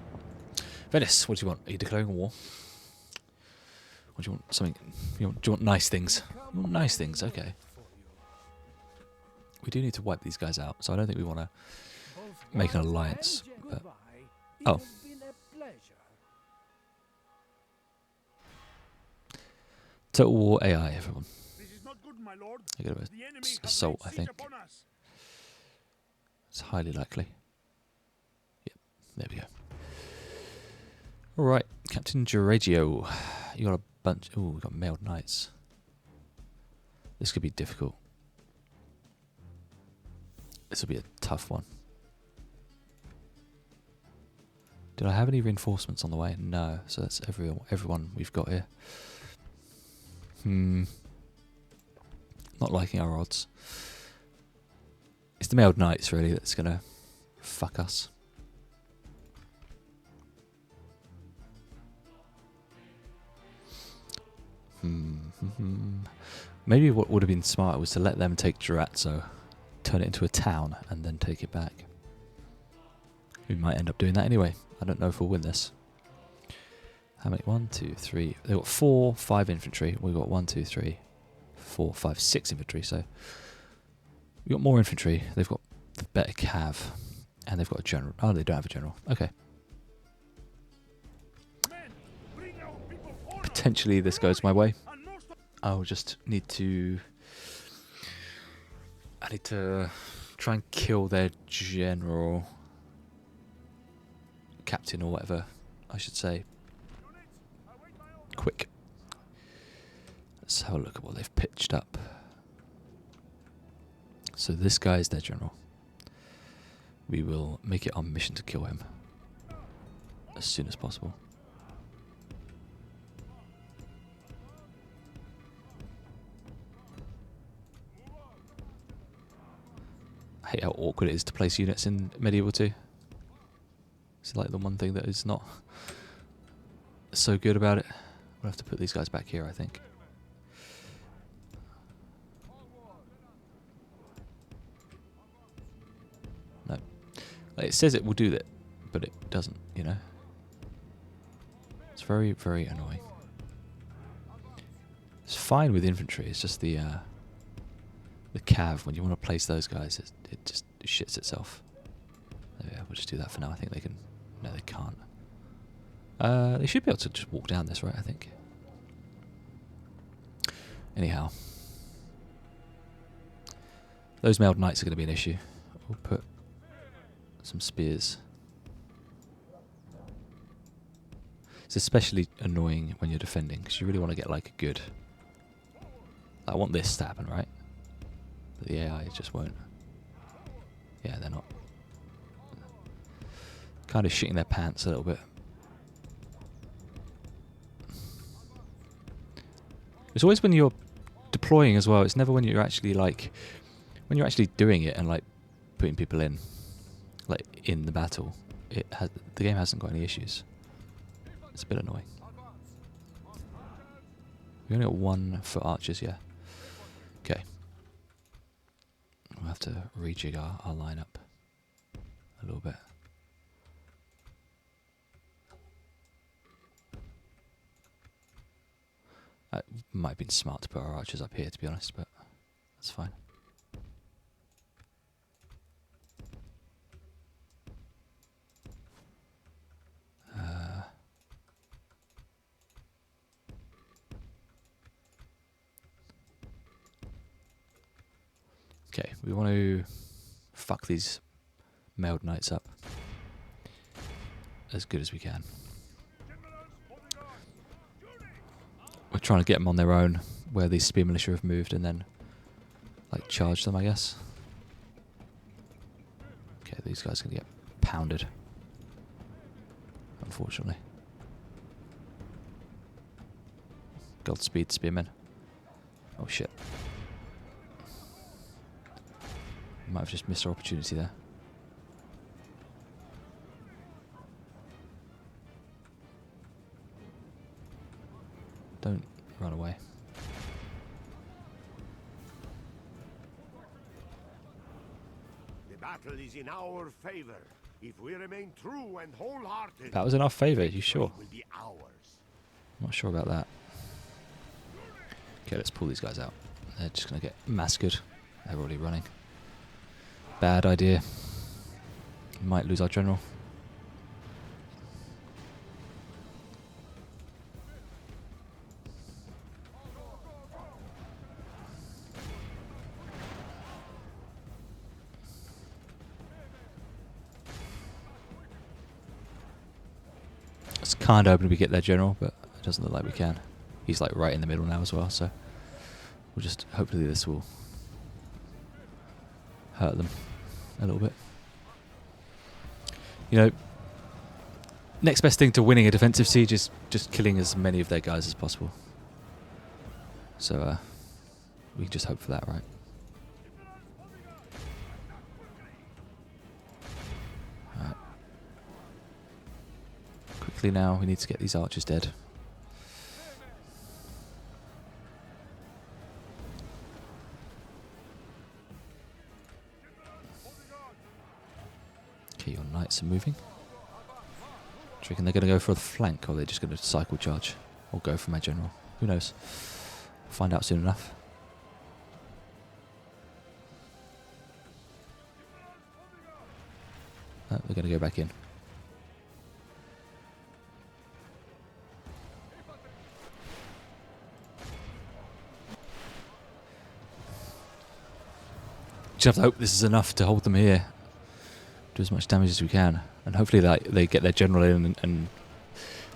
Speaker 1: Venice, what do you want? Are you declaring war? Or do you want something? Do you want nice things? You want nice things, okay. We do need to wipe these guys out, so I don't think we want to make an alliance. But, oh. Total War AI, everyone. I got an assault, I think. It's highly likely. Yep, there we go. Alright, Captain Durazzo. You got a bunch... Ooh, we got mailed knights. This could be difficult. This will be a tough one. Did I have any reinforcements on the way? No, so that's everyone we've got here. Not liking our odds. It's the mailed knights really that's gonna fuck us. Maybe what would have been smart was to let them take Durazzo, turn it into a town, and then take it back. We might end up doing that anyway. I don't know if we'll win this. How many? 1, 2, 3. They've got 4, 5 infantry. We've got 1, 2, 3, 4, 5, 6 infantry. So We've got more infantry. They've got the better cav. And they've got a general. Oh, they don't have a general. Okay. Potentially this goes my way. I'll just need to... I need to try and kill their general. Captain or whatever, I should say. Quick. Let's have a look at what they've pitched up. So this guy is their general. We will make it our mission to kill him as soon as possible. I hate how awkward it is to place units in Medieval 2. It's like the one thing that is not so good about it. We'll have to put these guys back here, I think. No. Like, it says it will do that, but it doesn't, you know. It's very, very annoying. It's fine with infantry, it's just the cav, when you want to place those guys, it just shits itself. Yeah, we'll just do that for now. I think they can... No, they can't. They should be able to just walk down this, right, I think. Anyhow. Those mailed knights are going to be an issue. We'll put some spears. It's especially annoying when you're defending, because you really want to get, like, a good... I want this to happen, right? But the AI just won't. Yeah, they're not. Kind of shitting their pants a little bit. It's always when you're deploying as well. It's never when you're actually like, when you're actually doing it and like putting people in, like in the battle. The game hasn't got any issues. It's a bit annoying. We only got 1 for archers, yeah. Okay. We'll have to rejig our lineup a little bit. It might have been smart to put our archers up here, to be honest, but that's fine. Okay, we want to fuck these mailed knights up as good as we can. We're trying to get them on their own where these spear militia have moved and then like charge them, I guess. Okay, these guys are going to get pounded, unfortunately. Godspeed, spearmen. Oh shit. Might have just missed our opportunity there. Don't run away.
Speaker 4: The battle is in our favor. If we remain true and wholehearted,
Speaker 1: That was in our favour, you sure?
Speaker 4: will be ours.
Speaker 1: I'm not sure about that. Okay, let's pull these guys out. They're just going to get massacred. They're already running. Bad idea. We might lose our general. It's kind of hoping we get their general, but it doesn't look like we can. He's like right in the middle now as well, so we'll just hopefully this will hurt them a little bit. You know, next best thing to winning a defensive siege is just killing as many of their guys as possible. So we can just hope for that, right? Alright. Quickly now, we need to get these archers dead. Okay, your knights are moving. Do you reckon they're going to go for the flank, or are they just going to cycle charge? Or go for my general? Who knows? We'll find out soon enough. Oh, they're going to go back in. Just have to hope this is enough to hold them here. Do as much damage as we can. And hopefully they get their general in and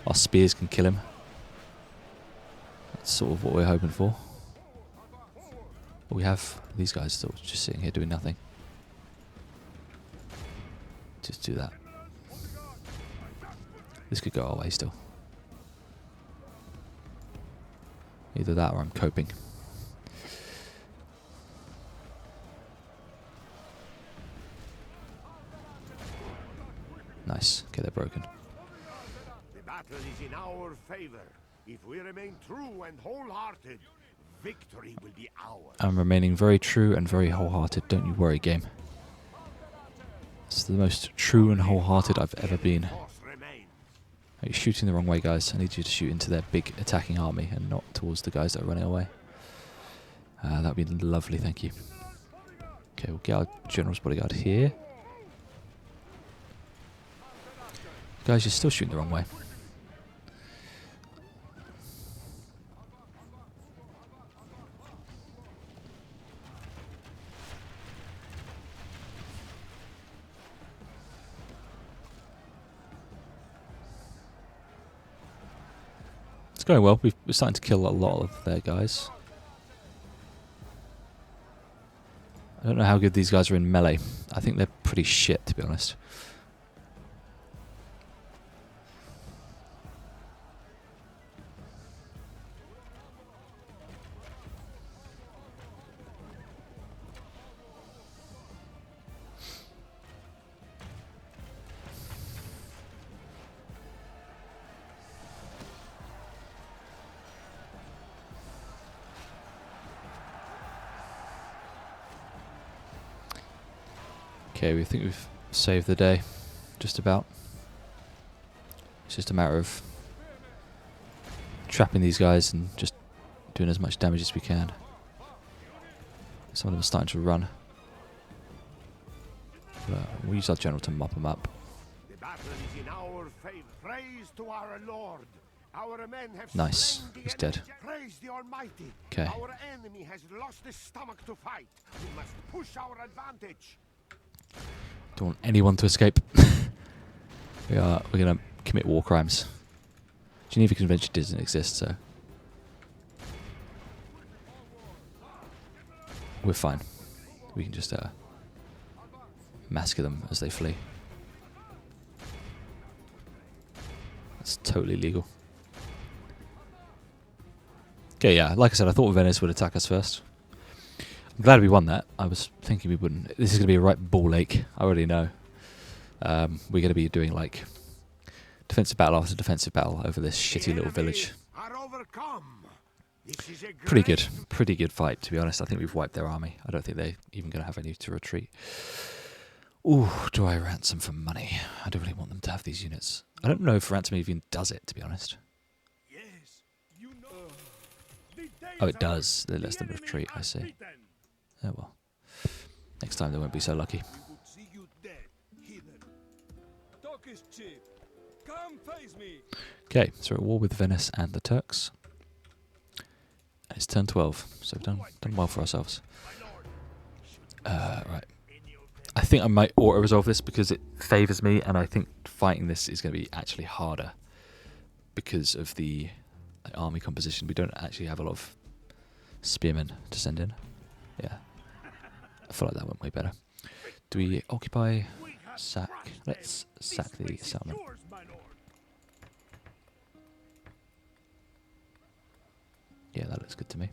Speaker 1: our spears can kill him. That's sort of what we're hoping for. But we have these guys still just sitting here doing nothing. Just do that. This could go our way still. Either that or I'm coping. Nice. Okay, they're broken.
Speaker 4: The battle is in our favor. If we remain true and wholehearted, victory will be ours.
Speaker 1: I'm remaining very true and very wholehearted. Don't you worry, game. It's the most true and wholehearted I've ever been. Are you shooting the wrong way, guys? I need you to shoot into their big attacking army and not towards the guys that are running away. That would be lovely, thank you. Okay, we'll get our general's bodyguard here. Guys, you're still shooting the wrong way. It's going well. We're starting to kill a lot of their guys. I don't know how good these guys are in melee. I think they're pretty shit, to be honest. Okay, we think we've saved the day, just about. It's just a matter of trapping these guys and just doing as much damage as we can. Some of them are starting to run. But we'll use our general to mop them up.
Speaker 4: The battle is in our favor. Praise to our Lord. Our men have
Speaker 1: Nice.
Speaker 4: slain the
Speaker 1: He's
Speaker 4: enemy.
Speaker 1: dead.
Speaker 4: Praise the Almighty.
Speaker 1: Okay.
Speaker 4: Our enemy has lost his stomach to fight. We must push our advantage.
Speaker 1: Don't want anyone to escape. We're gonna commit war crimes. Geneva Convention doesn't exist, so we're fine. We can just massacre them as they flee. That's totally legal. Okay, yeah, like I said, I thought Venice would attack us first. I'm glad we won that. I was thinking we wouldn't. This is going to be a right ball ache. I already know. We're going to be doing like defensive battle after defensive battle over this shitty little village.
Speaker 4: Are overcome. This is a
Speaker 1: Pretty
Speaker 4: great
Speaker 1: good. Pretty good fight, to be honest. I think we've wiped their army. I don't think they're even going to have any to retreat. Ooh, do I ransom for money? I don't really want them to have these units. I don't know if ransom even does it, to be honest.
Speaker 5: Yes, you know. The days
Speaker 1: Oh, it
Speaker 5: are
Speaker 1: does. It
Speaker 5: the
Speaker 1: lets them
Speaker 5: enemy
Speaker 1: retreat, I
Speaker 5: has
Speaker 1: see.
Speaker 5: beaten.
Speaker 1: Oh well. Next time they won't be so lucky.
Speaker 5: We would see you dead, heathen. Talk is cheap. Come face me.
Speaker 1: Okay, so we're at war with Venice and the Turks. And it's turn 12, so we've done well for ourselves. Right. I think I might auto-resolve this because it favours me, and I think fighting this is going to be actually harder because of the army composition. We don't actually have a lot of spearmen to send in. Yeah. I feel like that went way better. Do we occupy? Sack. Let's sack the settlement.
Speaker 5: Yours, my lord.
Speaker 1: Yeah, that looks good to me.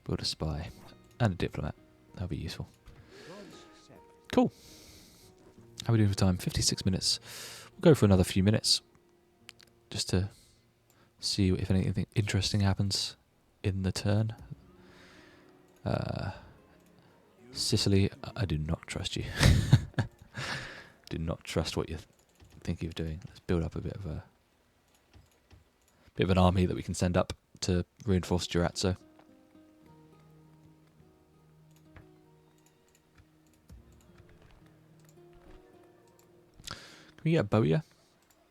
Speaker 1: Build a spy. And a diplomat. That'll be useful. Cool. How are we doing for time? 56 minutes. We'll go for another few minutes. Just to see if anything interesting happens in the turn. Sicily, I do not trust you. Do not trust what you think you're doing. Let's build up a bit of an army that we can send up to reinforce Durazzo. Can we get a bowyer?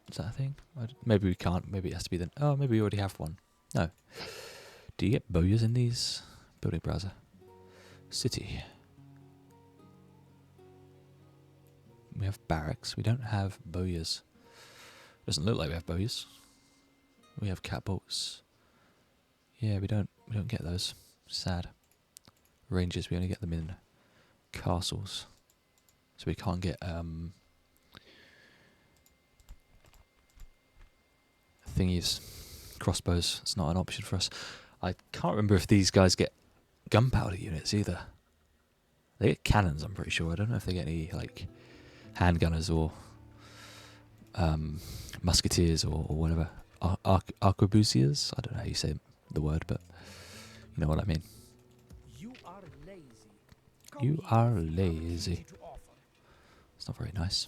Speaker 1: Is that a thing? Maybe we can't. Maybe it has to be then. Oh, maybe we already have one. No. Do you get bowyers in these? Building browser. City. We have barracks. We don't have bowyers. Doesn't look like we have bowyers. We have catapults. Yeah, we don't get those. Sad. Rangers, we only get them in castles. So we can't get thingies, crossbows. It's not an option for us. I can't remember if these guys get gunpowder units either. They get cannons, I'm pretty sure. I don't know if they get any like handgunners or musketeers or whatever. Arquebusiers? I don't know how you say the word, but you know what I mean.
Speaker 2: You are lazy.
Speaker 1: You are lazy. It's not very nice.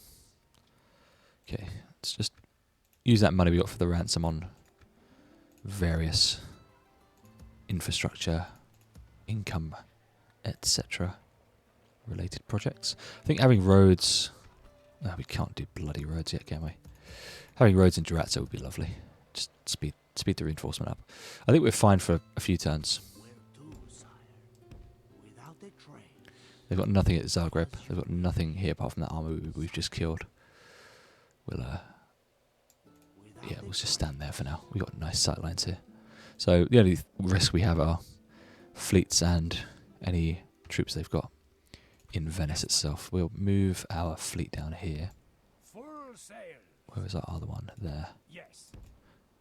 Speaker 1: Okay, let's just use that money we got for the ransom on various infrastructure, income, etc. related projects. I think having roads... No, we can't do bloody roads yet, can we? Having roads in Durazzo would be lovely. Just speed the reinforcement up. I think we're fine for a few turns. They've got nothing at Zagreb. They've got nothing here apart from that army we've just killed. We'll we'll just stand there for now. We've got nice sight lines here. So the only risk we have are fleets and any troops they've got in Venice itself. We'll move our fleet down here.
Speaker 2: Full sail.
Speaker 1: Where was our other one? There.
Speaker 2: Yes.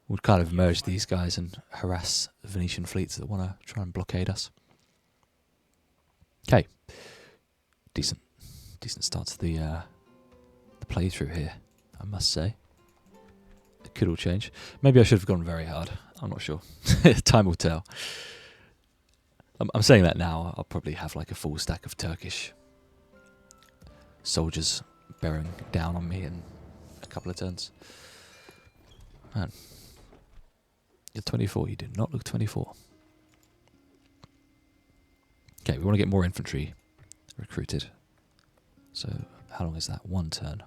Speaker 1: We'll kind of merge these guys and harass Venetian fleets that want to try and blockade us. Okay. Decent start to the playthrough here, I must say. It could all change. Maybe I should have gone very hard. I'm not sure. Time will tell. I'm saying that now. I'll probably have like a full stack of Turkish soldiers bearing down on me in a couple of turns. Man. You're 24. You do not look 24. Okay, we want to get more infantry recruited. So, how long is that? 1 turn.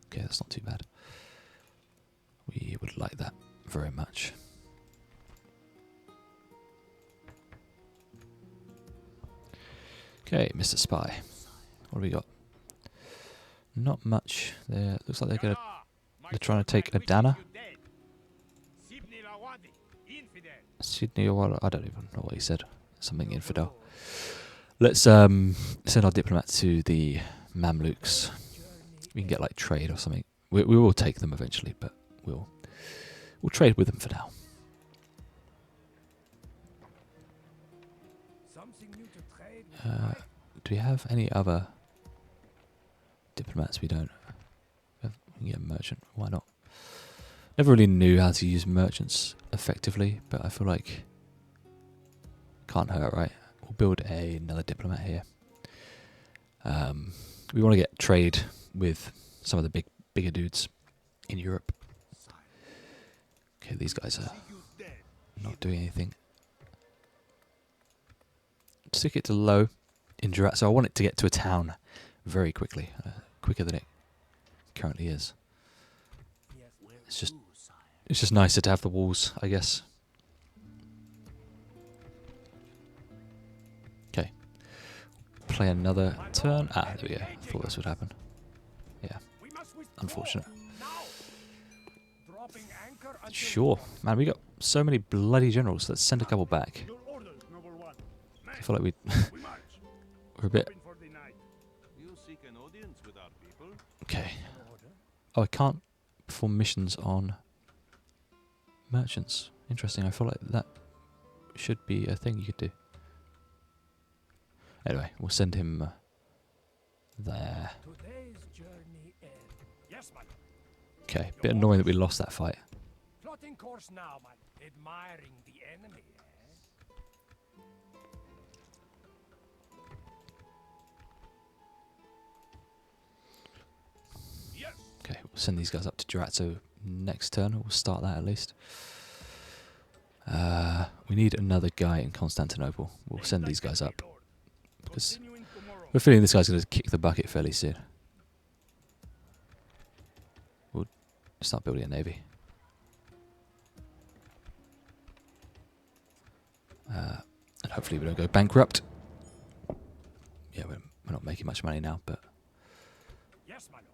Speaker 1: Okay, that's not too bad. We would like that very much. Okay, Mr. Spy. What have we got? Not much. There looks like they're trying to take Adana. Sydney or I don't even know what he said. Something infidel. Let's send our diplomat to the Mamluks. We can get like trade or something. We will take them eventually, but we'll trade with them for now.
Speaker 2: Something new to trade.
Speaker 1: Do we have any other diplomats? We don't. We can get a merchant. Why not? Never really knew how to use merchants effectively, but I feel like can't hurt, right? We'll build another diplomat here. We want to get trade with some of the bigger dudes in Europe. Okay, these guys are not doing anything. Stick it to low in Durazzo. So I want it to get to a town very quickly, quicker than it currently is. It's just nicer to have the walls, I guess. Okay. Play another turn. Ah, there we go. Thought this would happen. Yeah. Unfortunate. Sure. Man, we got so many bloody generals. Let's send a couple back. I feel like we're a bit... Okay. Oh, I can't perform missions on merchants. Interesting. I feel like that should be a thing you could do. Anyway, we'll send him there. Okay, bit annoying that we lost that fight.
Speaker 2: Plotting course now, man. Admiring the enemy, Yes.
Speaker 1: Okay, we'll send these guys up to Durazzo next turn. We'll start that at least. We need another guy in Constantinople. We'll send these guys up because we're feeling this guy's going to kick the bucket fairly soon. start building a navy. And hopefully we don't go bankrupt. Yeah, we're not making much money now, but
Speaker 2: Yes, my lord.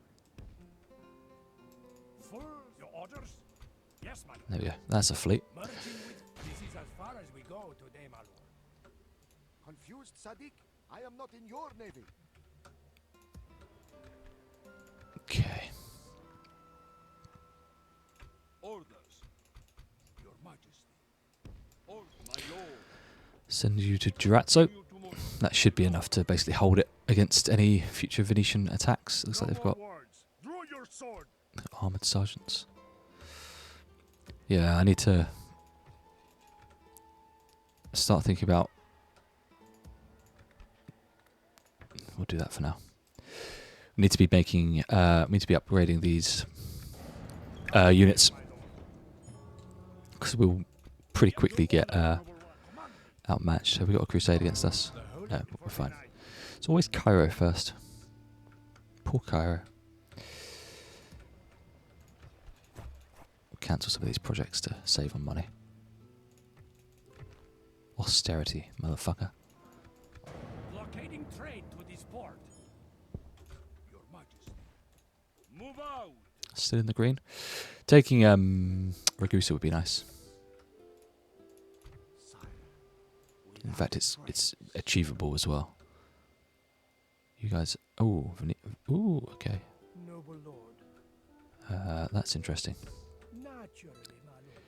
Speaker 2: Full your orders? Yes, my lord.
Speaker 1: there we go. That's a fleet.
Speaker 2: Merging with this is as far as we go today, my lord.
Speaker 4: Confused, Sadiq? I am not in your navy.
Speaker 1: Okay.
Speaker 5: Orders. Your Majesty. My lord.
Speaker 1: Send you to Durazzo. That should be enough to basically hold it against any future Venetian attacks. Looks like they've got
Speaker 5: Draw your sword.
Speaker 1: armoured sergeants. Yeah, I need to start thinking about... We'll do that for now. We need to be making... we need to be upgrading these units. Because we'll pretty quickly get outmatched. Have we got a crusade against us? No, we're fine. It's always Cairo first. Poor Cairo. We'll cancel some of these projects to save on money. Austerity, motherfucker.
Speaker 2: Blockading trade to this port.
Speaker 5: Your Majesty. Move out.
Speaker 1: Still in the green. Taking Ragusa would be nice. In fact, it's achievable as well. You guys... Oh, ooh, okay.
Speaker 2: Noble lord.
Speaker 1: That's interesting.
Speaker 2: Naturally, my lord.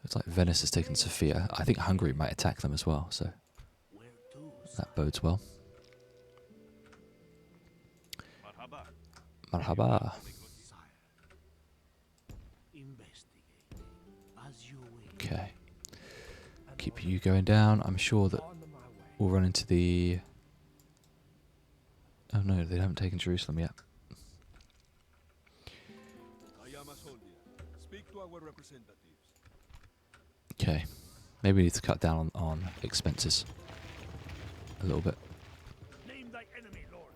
Speaker 1: Looks like Venice has taken Sofia. I think Hungary might attack them as well, so
Speaker 5: Where to?
Speaker 1: that bodes well.
Speaker 5: Marhaba.
Speaker 1: Marhaba.
Speaker 5: Investigate as you will.
Speaker 1: Okay. Keep you going down. I'm sure that
Speaker 2: On my way.
Speaker 1: we'll run into the... Oh no, they haven't taken Jerusalem yet.
Speaker 5: I am a soldier. Speak to our representatives.
Speaker 1: Okay. Maybe we need to cut down on expenses a little bit.
Speaker 2: Name thy enemy, lord.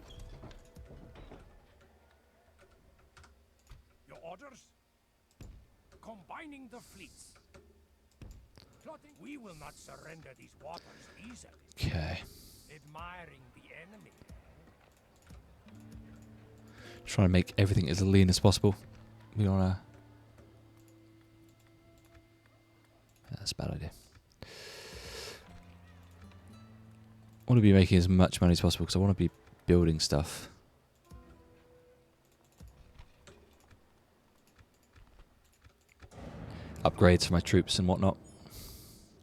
Speaker 2: Your orders? Combining the fleets. Plotting. We will not surrender these waters easily.
Speaker 1: Okay.
Speaker 2: Admiring the enemy.
Speaker 1: Trying to make everything as lean as possible. We wanna... That's a bad idea. I want to be making as much money as possible because I want to be building stuff. Upgrades for my troops and whatnot.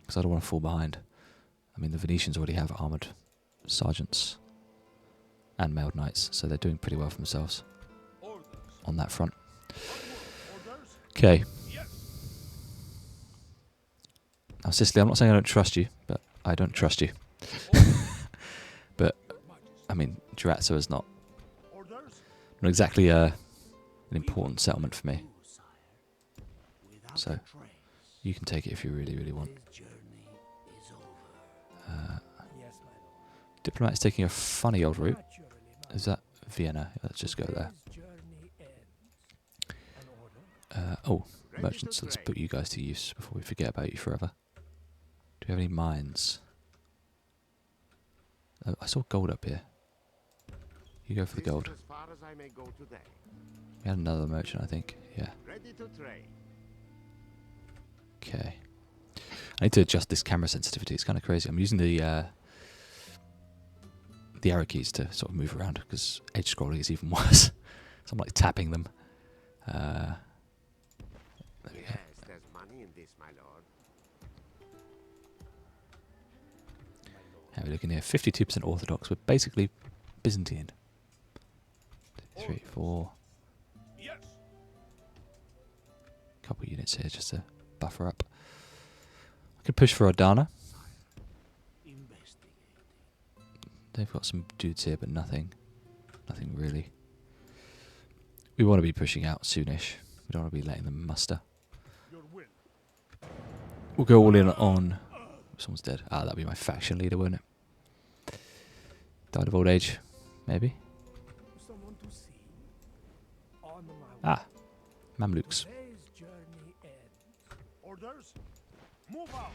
Speaker 1: Because I don't want to fall behind. I mean, the Venetians already have armoured sergeants and mailed knights, so they're doing pretty well for themselves on that front. Okay. Now, Sicily, I'm not saying I don't trust you, but I don't trust you. But, I mean, Durazzo is not exactly an important settlement for me. So, you can take it if you really, really want.
Speaker 2: Yes, my lord.
Speaker 1: Diplomat is taking a funny old route.
Speaker 2: Naturally, my
Speaker 1: Is that Vienna? Let's just go there.
Speaker 2: This journey ends. An order?
Speaker 1: Oh, merchants. Let's put you guys to use before we forget about you forever. Do we have any mines? Oh, I saw gold up here. You go for the
Speaker 4: This is
Speaker 1: gold.
Speaker 4: as far as I may go today.
Speaker 1: We had another merchant, I think. Yeah.
Speaker 4: Ready to trade.
Speaker 1: Okay. I need to adjust this camera sensitivity. It's kind of crazy. I'm using the arrow keys to sort of move around because edge scrolling is even worse. So I'm like tapping them. There we go.
Speaker 4: Yes, there's money in this, my lord.
Speaker 1: How are we looking here? 52% Orthodox. We're basically Byzantine. 2, 3, 4.
Speaker 5: Yes.
Speaker 1: Couple units here just to buffer up. I could push for Adana. They've got some dudes here, but nothing. Nothing really. We want to be pushing out soonish. We don't want to be letting them muster.
Speaker 5: Your will.
Speaker 1: We'll go all in on... Someone's dead. Ah, that'll be my faction leader, won't it? Died of old age. Maybe.
Speaker 2: Someone to see. On my way.
Speaker 1: Ah. Mamluks.
Speaker 2: Today's
Speaker 5: Orders? Move out.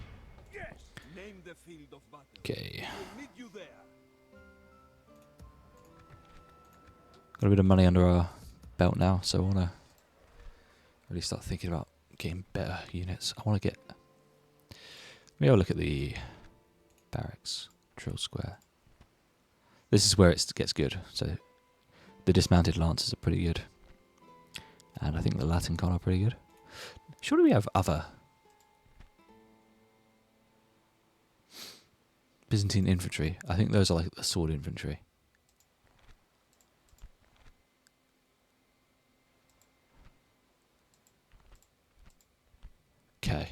Speaker 5: Yes. Name the field of battle.
Speaker 1: Okay.
Speaker 5: We'll meet you there.
Speaker 1: Got a bit of money under our belt now, so I want to really start thinking about getting better units. I want to get... Maybe I'll look at the barracks, drill square. This is where it gets good. So the dismounted lancers are pretty good. And I think the Latin con are pretty good. Surely we have other Byzantine infantry. I think those are like the sword infantry. Okay.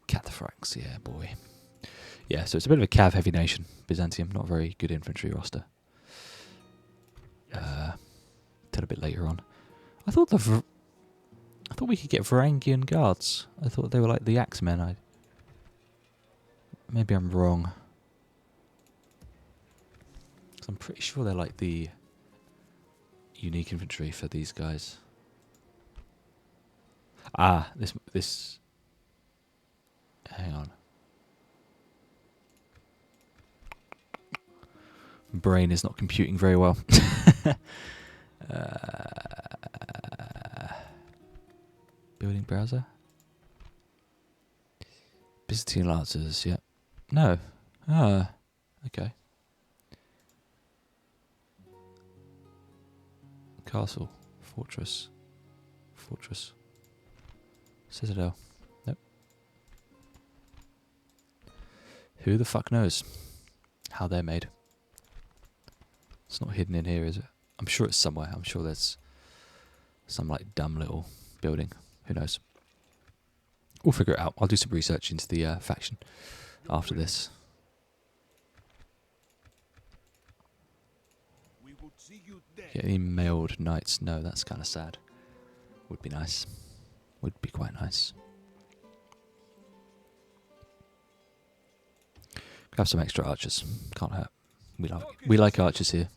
Speaker 1: Cataphracts, yeah, boy. Yeah, so it's a bit of a cav heavy nation, Byzantium. Not a very good infantry roster. Till a bit later on. I thought we could get Varangian guards. I thought they were like the axemen. Maybe I'm wrong. 'Cause I'm pretty sure they're like the unique infantry for these guys. Ah, this. Hang on. Brain is not computing very well. Building browser. Byzantine lancers, yeah. No. Okay. Castle. Fortress. Citadel. Nope. Who the fuck knows how they're made? It's not hidden in here, is it? I'm sure it's somewhere. I'm sure there's some like dumb little building. Who knows? We'll figure it out. I'll do some research into the faction after this.
Speaker 5: We would see you there.
Speaker 1: Get any mailed knights? No, that's kind of sad. Would be nice. Would be quite nice. Grab some extra archers. Can't hurt. We like archers here.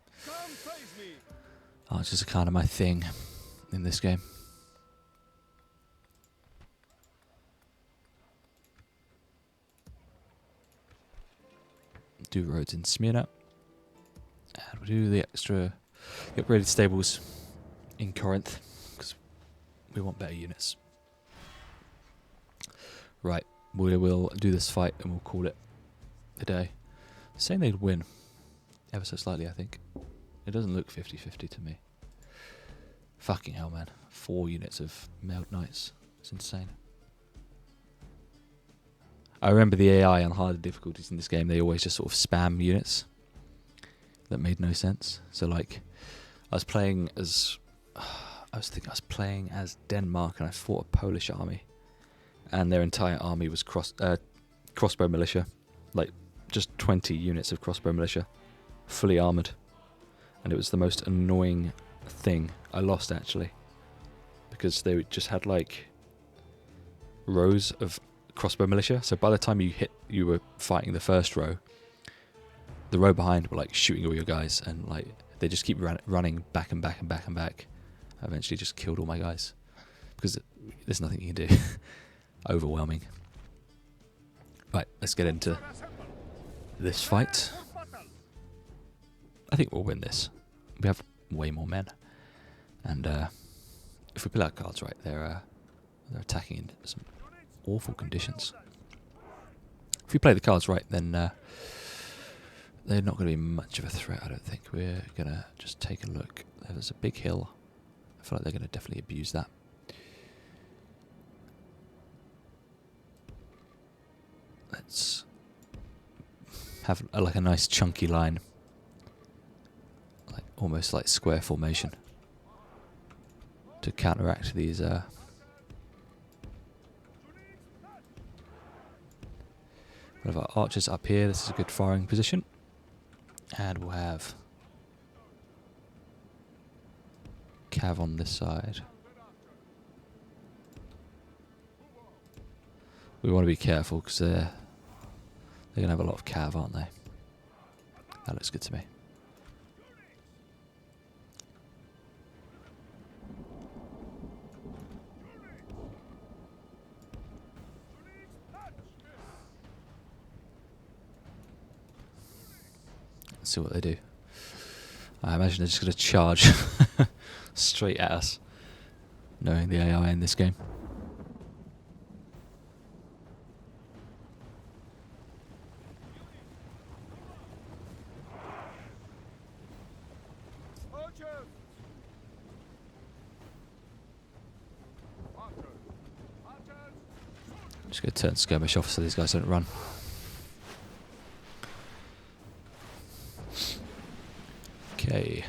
Speaker 1: Archers are kind of my thing in this game. Do roads in Smyrna. And we'll do the upgraded stables in Corinth, because we want better units. Right, we will do this fight and we'll call it a day. Saying they'd win ever so slightly, I think. It doesn't look 50-50 to me. Fucking hell, man. 4 units of mailed knights. It's insane. I remember the AI on harder difficulties in this game, they always just sort of spam units. That made no sense. So like, I think I was playing as Denmark and I fought a Polish army. And their entire army was crossbow militia. Like, just 20 units of crossbow militia. Fully armoured. And it was the most annoying thing. I lost, actually. Because they just had, like, rows of crossbow militia. So by the time you were fighting the first row, the row behind were, like, shooting all your guys. And, like, they just keep running back and back and back and back. I eventually just killed all my guys. Because there's nothing you can do. Overwhelming. Right, let's get into this fight. I think we'll win this. We have way more men. And if we play our cards right, they're attacking in some awful conditions. If we play the cards right, then they're not going to be much of a threat, I don't think. We're going to just take a look. There's a big hill. I feel like they're going to definitely abuse that. Let's have like a nice chunky line, like almost like square formation, to counteract these. We'll have our archers up here. This is a good firing position, and we'll have cav on this side. We want to be careful because they're going to have a lot of cav, aren't they? That looks good to me. Let's see what they do. I imagine they're just going to charge straight at us, knowing the AI in this game. Just going to turn skirmish off so these guys don't run. Okay.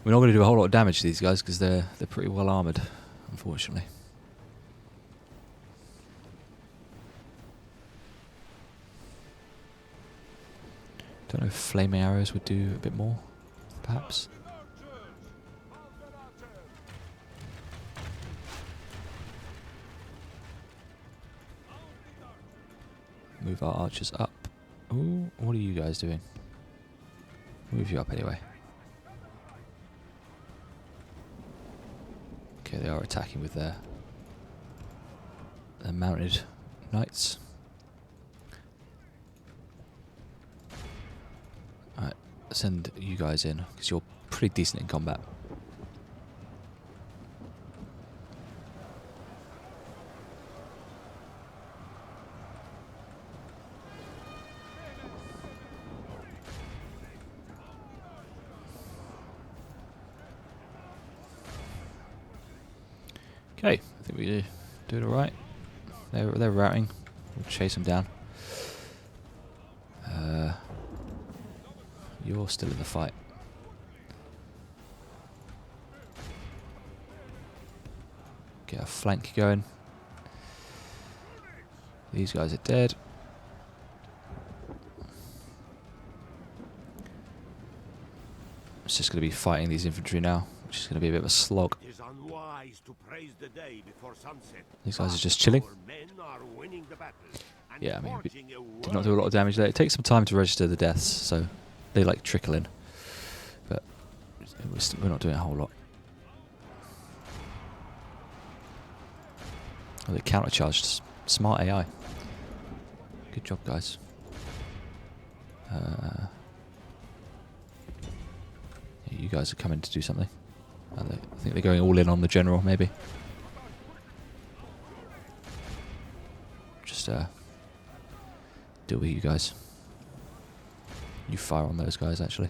Speaker 1: We're not going to do a whole lot of damage to these guys because they're pretty well armoured, unfortunately. Don't know if flaming arrows would do a bit more, perhaps. Move our archers up. Ooh, what are you guys doing? Move you up anyway. Okay, they are attacking with their mounted knights. Alright, send you guys in, because you're pretty decent in combat. Okay, I think we do it alright. They're routing. We'll chase them down. You're still in the fight. Get a flank going. These guys are dead. It's just going to be fighting these infantry now, which is going to be a bit of a slog.
Speaker 4: It is unwise to praise the day before sunset.
Speaker 1: These guys are just chilling.
Speaker 4: Our men are winning the battle and
Speaker 1: Yeah, I mean, we
Speaker 4: forging
Speaker 1: did not do a lot of damage there. It takes some time to register the deaths, so they like trickle in. But we're not doing a whole lot. Oh, they countercharged. Smart AI. Good job, guys. Yeah, you guys are coming to do something. I think they're going all in on the general, maybe. Just deal with you guys. You fire on those guys, actually.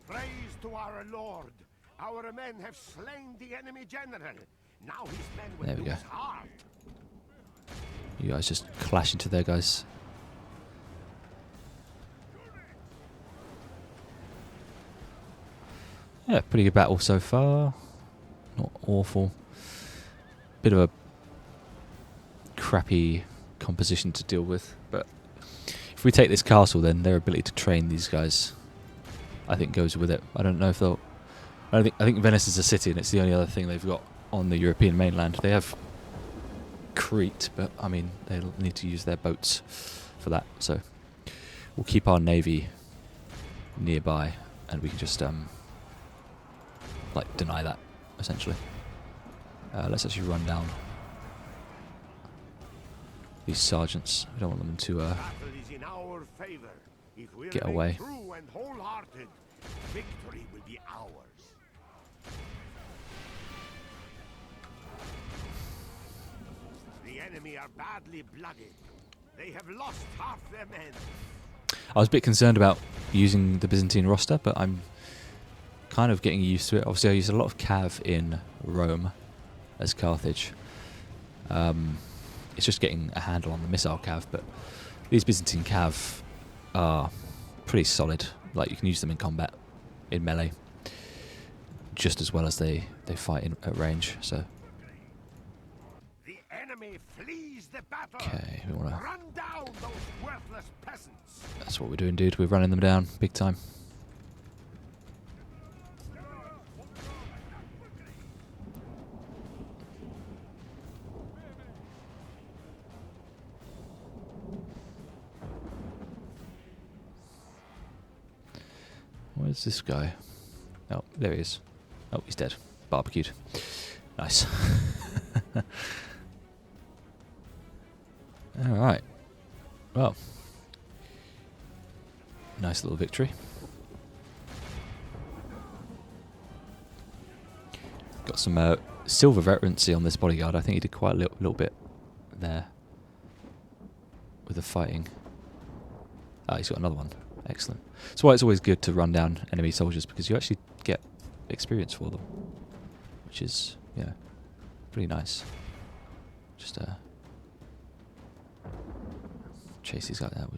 Speaker 4: Praise to our Lord. Our men have slain the enemy general. Now his men will
Speaker 1: There we
Speaker 4: lose
Speaker 1: go.
Speaker 4: heart.
Speaker 1: You guys just clash into their guys. Yeah, pretty good battle so far. Not awful. Bit of a crappy composition to deal with, but if we take this castle, then their ability to train these guys, I think, goes with it. I don't know if they'll. I think Venice is a city, and it's the only other thing they've got on the European mainland. They have Crete, but I mean they'll need to use their boats for that. So we'll keep our navy nearby, and we can just like deny that essentially. Let's actually run down these sergeants. We don't want them to
Speaker 4: Battle is in our favor. If we
Speaker 1: get
Speaker 4: remain
Speaker 1: away.
Speaker 4: true and wholehearted, victory will be ours. The enemy are badly blooded. They have lost half their men.
Speaker 1: I was a bit concerned about using the Byzantine roster, but I'm kind of getting used to it. Obviously, I used a lot of cav in Rome as Carthage. It's just getting a handle on the missile cav, but these Byzantine cav are pretty solid. Like, you can use them in combat, in melee, just as well as they fight at range. So,
Speaker 4: The enemy flees the battle.
Speaker 1: okay, we want to.
Speaker 4: Run down those worthless peasants.
Speaker 1: That's what we're doing, dude. We're running them down big time. Where's this guy? Oh, there he is. Oh, he's dead. Barbecued. Nice. Alright. Well. Nice little victory. Got some silver veterancy on this bodyguard. I think he did quite a little bit there with the fighting. Ah, he's got another one. Excellent. That's why it's always good to run down enemy soldiers, because you actually get experience for them, which is, yeah, pretty nice. Just chase these guys out.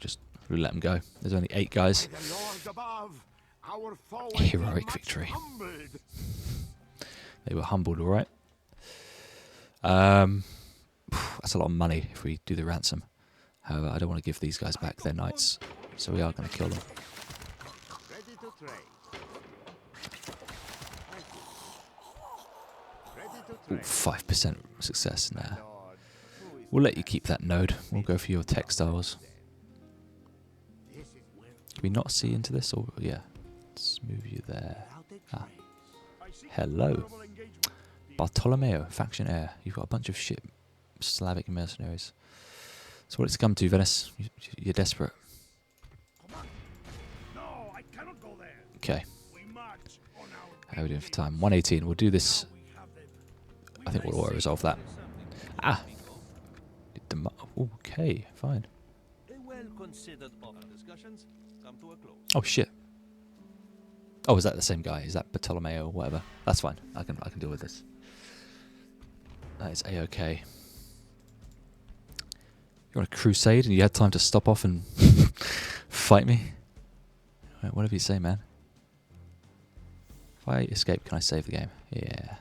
Speaker 1: We'll let them go. There's only 8 guys.
Speaker 4: The Lord above, our foe
Speaker 1: A heroic victory.
Speaker 4: humbled.
Speaker 1: They were humbled, all right. That's a lot of money if we do the ransom. However, I don't want to give these guys back their knights, so we are going to kill them.
Speaker 4: Ready to trade. Ready to
Speaker 1: Ooh,
Speaker 4: trade.
Speaker 1: 5% success now.
Speaker 4: Lord, who is
Speaker 1: We'll let you keep that node. We'll go for your textiles.
Speaker 4: this is where
Speaker 1: Can we not see into this? Or yeah, let's move you there. Ah, hello, Bartolomeo, faction heir. You've got a bunch of shit Slavic mercenaries. So what it's come to, Venice? You're desperate.
Speaker 5: No, I cannot go there.
Speaker 1: Okay,
Speaker 5: We march on our
Speaker 1: how are we doing for time? 118. We'll do this.
Speaker 5: we have them.
Speaker 1: I think we'll auto resolve that. Ah. Okay, fine.
Speaker 6: A well-considered offer. Discussions come to a close.
Speaker 1: Oh shit. Oh, is that the same guy? Is that Bartolomeo or whatever? That's fine. I can deal with this. That is a-okay. You're on a crusade and you had time to stop off and fight me? Right, whatever you say, man. If I escape, can I save the game? Yeah.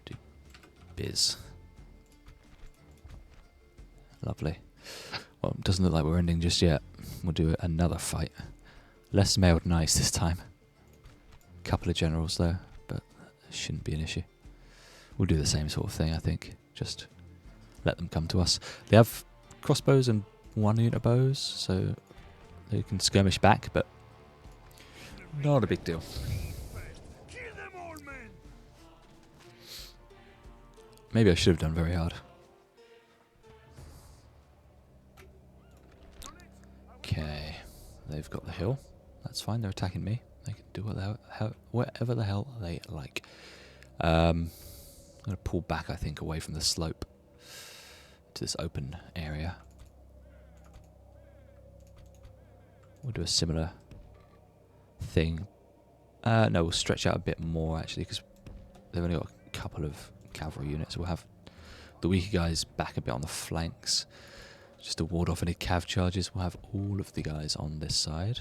Speaker 1: Do biz. Lovely. Well, it doesn't look like we're ending just yet. We'll do another fight. Less mailed knights this time. Couple of generals though, but it shouldn't be an issue. We'll do the same sort of thing, I think. Just let them come to us. They have crossbows and 1 unit of bows, so they can skirmish back, but not a big deal.
Speaker 5: Kill them all, men.
Speaker 1: Maybe I should have done very hard. Okay, they've got the hill. That's fine. They're attacking me. They can do whatever the hell they like. I'm going to pull back, I think, away from the slope to this open area. We'll do a similar thing. No, we'll stretch out a bit more, actually, because they've only got a couple of cavalry units. We'll have the weaker guys back a bit on the flanks, just to ward off any cav charges. We'll have all of the guys on this side.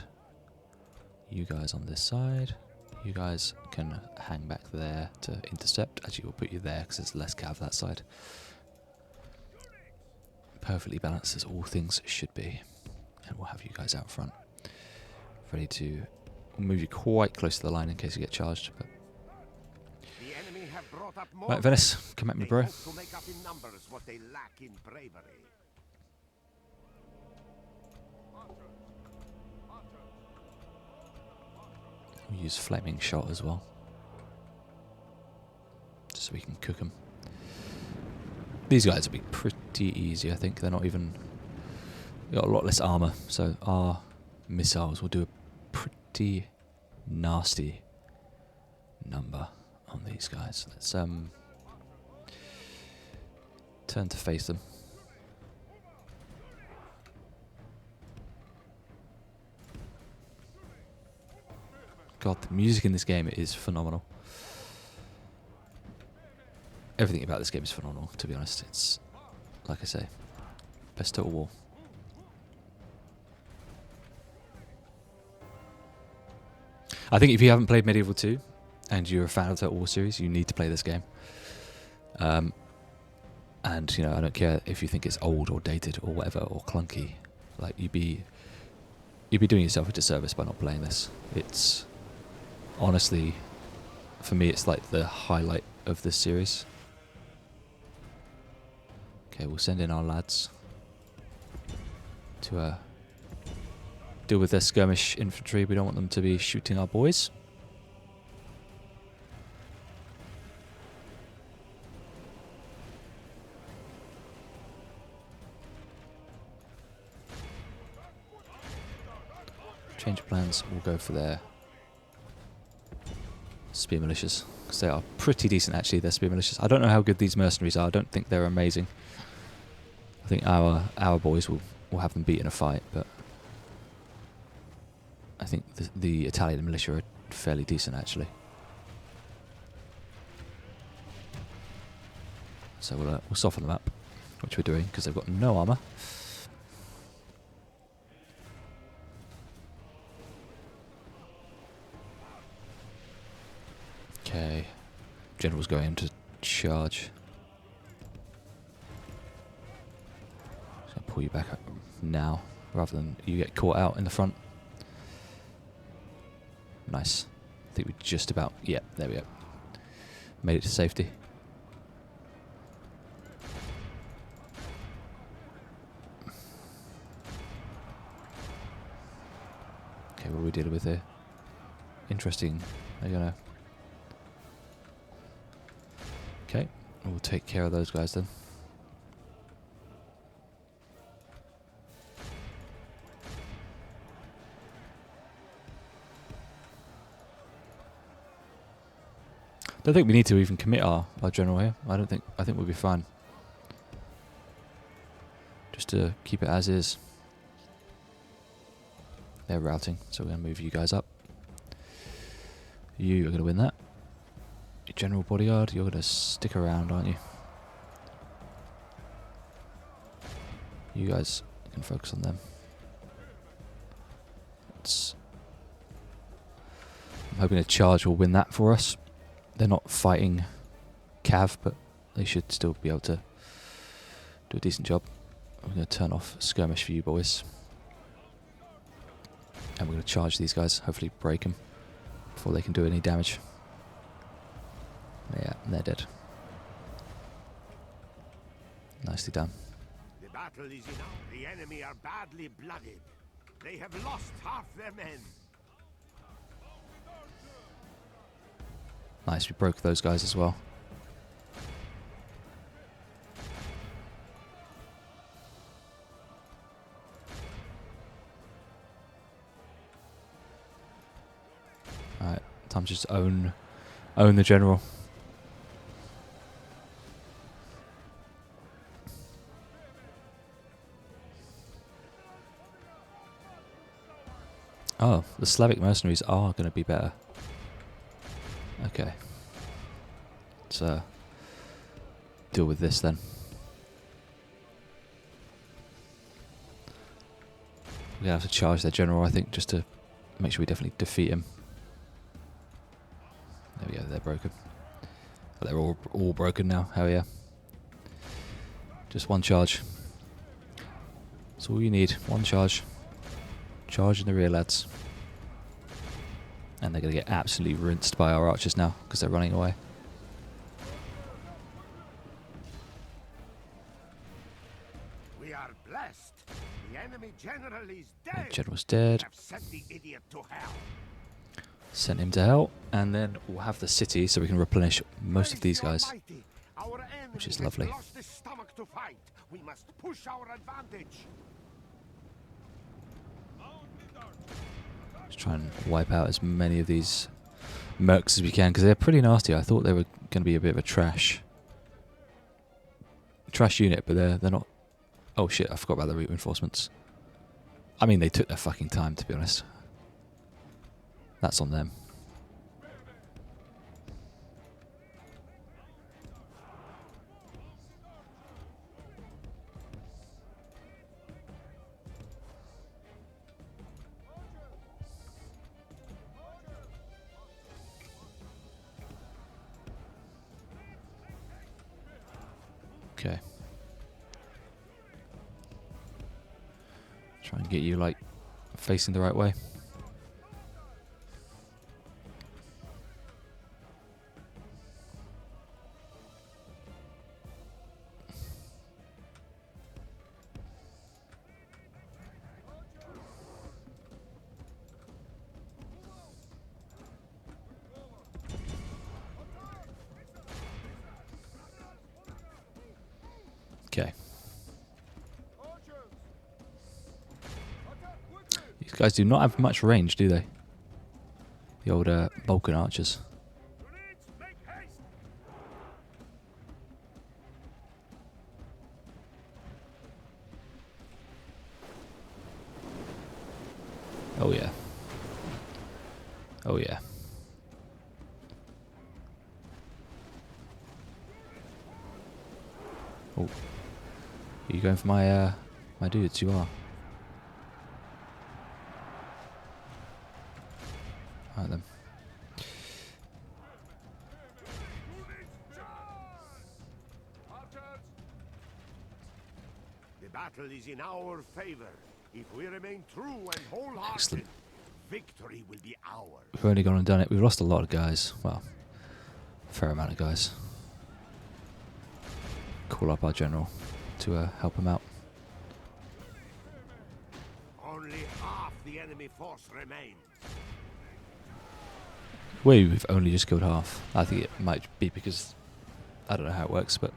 Speaker 1: You guys on this side. You guys can hang back there to intercept. Actually, we'll put you there because there's less cav that side. Perfectly balanced as all things should be. And we'll have you guys out front. Ready to... We'll move you quite close to the line in case you get charged. But
Speaker 4: the enemy have brought up more.
Speaker 1: right, Venice, come at me,
Speaker 4: They
Speaker 1: bro.
Speaker 4: hope to make up in numbers what they lack in bravery.
Speaker 1: We'll use flaming shot as well, just so we can cook them. These guys will be pretty easy, I think. They're not even... They've got a lot less armor, so our missiles will do a pretty nasty number on these guys. Let's turn to face them. God, the music in this game is phenomenal. Everything about this game is phenomenal, to be honest. It's, like I say, best Total War. I think if you haven't played Medieval 2 and you're a fan of the Total War series, you need to play this game. And, you know, I don't care if you think it's old or dated or whatever or clunky. Like, you'd be doing yourself a disservice by not playing this. It's... Honestly, for me, it's like the highlight of this series. Okay, we'll send in our lads to deal with their skirmish infantry. We don't want them to be shooting our boys. Change of plans. We'll go for their spear militias, because they are pretty decent actually, their spear militias. I don't know how good these mercenaries are. I don't think they're amazing. I think our boys will have them beat in a fight, but I think the Italian militia are fairly decent actually. So we'll soften them up, which we're doing because they've got no armour. Okay, general's going in to charge. So I'll pull you back up now, rather than you get caught out in the front. Nice. I think we just about... Yeah, there we go. Made it to safety. Okay, what are we dealing with here? Interesting. They're gonna... Okay, we'll take care of those guys then. Don't think we need to even commit our general here. I think we'll be fine. Just to keep it as is. They're routing, so we're going to move you guys up. You are going to win that. Your general bodyguard, you're going to stick around, aren't you? You guys can focus on them. I'm hoping a charge will win that for us. They're not fighting cav, but they should still be able to do a decent job. I'm going to turn off skirmish for you boys. And we're going to charge these guys, hopefully break them before they can do any damage. Yeah, they're dead. Nicely done.
Speaker 4: The battle is in. The enemy are badly blooded. They have lost half their men.
Speaker 1: Nice, we broke those guys as well. Alright, time to just own the general. Oh, the Slavic mercenaries are going to be better. Okay. Let's deal with this then. We're going to have to charge their general, I think, just to make sure we definitely defeat him. There we go, they're broken. But they're all broken now, hell yeah. Just one charge. That's all you need, one charge. Charge in the rear, lads. And they're going to get absolutely rinsed by our archers now, because they're running away.
Speaker 4: We are blessed. The enemy general is dead.
Speaker 1: The general's dead.
Speaker 4: Have sent the idiot to hell.
Speaker 1: Sent him to hell, and then we'll have the city so we can replenish most of these guys, which is lovely.
Speaker 4: Lost his stomach to fight. We must push our advantage.
Speaker 1: Just try and wipe out as many of these mercs as we can, because they're pretty nasty. I thought they were going to be a bit of a trash unit, but they're not. Oh shit, I forgot about the reinforcements. I mean, they took their fucking time, to be honest. That's on them. Okay. Try and get you, like, facing the right way. These guys do not have much range, do they? The old Balkan archers.
Speaker 5: Units, make haste!
Speaker 1: Oh yeah. Oh yeah. Oh. Are you going for my my dudes? You are. Alright then.
Speaker 4: The battle is in our favor. If we remain true and wholehearted,
Speaker 1: Excellent.
Speaker 4: victory will be ours.
Speaker 1: We've only gone and done it. We've lost a lot of guys. Well, a fair amount of guys. Call up our general to help him out.
Speaker 4: Only half the enemy force remains.
Speaker 1: We've only just killed half. I think it might be because I don't know how it works, but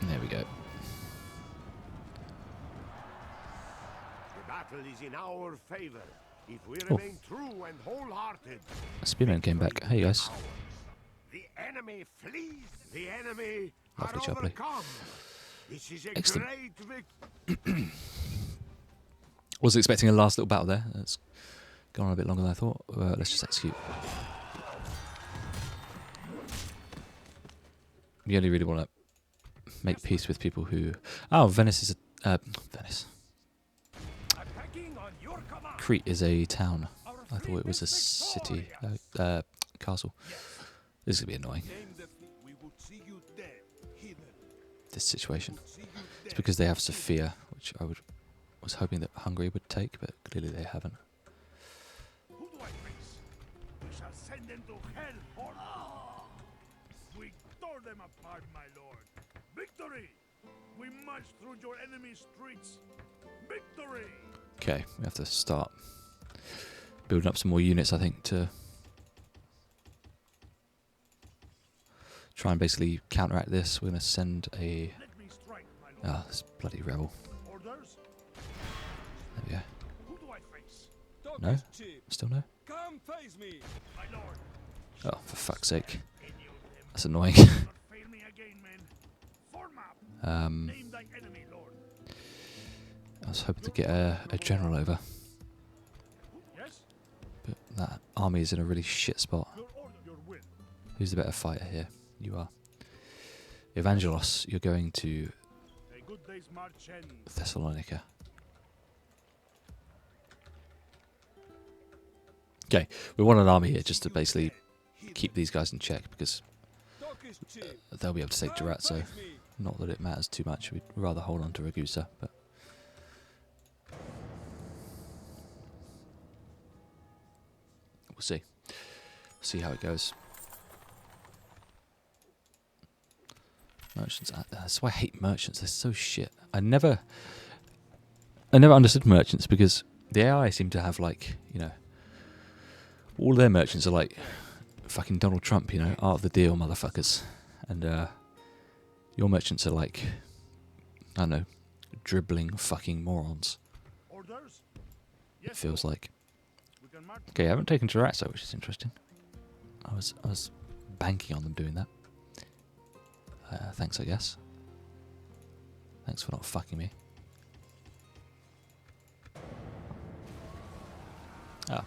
Speaker 1: there we go.
Speaker 4: The battle is in our favor. If we remain true and wholehearted,
Speaker 1: Spearman came back. Hey guys.
Speaker 4: the enemy flees. The enemy
Speaker 1: Lovely
Speaker 4: are
Speaker 1: jubbly.
Speaker 4: overcome. This is a
Speaker 1: Excellent.
Speaker 4: great victory.
Speaker 1: Wasn't expecting a last little battle there. It's gone on a bit longer than I thought. Let's just execute. We only really want to make peace with people who... Oh, Venice is a... Venice.
Speaker 2: Attacking on your command.
Speaker 1: Crete is a town.
Speaker 2: Our
Speaker 1: I thought it was a
Speaker 2: fleet
Speaker 1: city.
Speaker 2: is victorious.
Speaker 1: Castle. This is going to be annoying.
Speaker 5: Name the fleet. We would see you dead, hidden.
Speaker 1: This situation.
Speaker 5: See you
Speaker 1: It's
Speaker 5: dead.
Speaker 1: because they have Sophia, which I was hoping that Hungary would take, but clearly they haven't.
Speaker 5: Who do I face? We shall send them to hell for We tore them apart, my lord. Victory! We march through your enemy's streets. Victory!
Speaker 1: Okay, we have to start building up some more units, I think, to try and basically counteract this. We're going to send a...
Speaker 5: Let me strike, my lord.
Speaker 1: Ah, this bloody rebel.
Speaker 5: Orders?
Speaker 1: There we go.
Speaker 5: Who do I face?
Speaker 1: No? Still no?
Speaker 5: Come face me, my lord.
Speaker 1: Oh, for fuck's sake.
Speaker 5: Any of them
Speaker 1: That's annoying.
Speaker 5: not fail me again, men. Form up. Name thy enemy, lord.
Speaker 1: I was hoping to get a general over,
Speaker 5: Yes?
Speaker 1: but that army is in a really shit spot.
Speaker 5: Your order, your will.
Speaker 1: Who's the better fighter here? You are. Evangelos, you're going to
Speaker 5: A good day's march ends.
Speaker 1: Thessalonica. Okay, we want an army here just to basically keep these guys in check, because they'll be able to take Durazzo. Not that it matters too much, we'd rather hold on to Ragusa, but... we'll see. See how it goes. Merchants, that's why I hate merchants, they're so shit. I never understood merchants, because the AI seem to have, like, you know, all their merchants are like fucking Donald Trump, you know, art of the deal, motherfuckers. And your merchants are like, I don't know, dribbling fucking morons.
Speaker 5: Orders?
Speaker 1: It
Speaker 5: Yes,
Speaker 1: feels
Speaker 5: lord.
Speaker 1: like.
Speaker 5: We can march.
Speaker 1: Okay, I haven't taken Durazzo, which is interesting. I was banking on them doing that. Thanks, I guess. Thanks for not fucking me. Ah.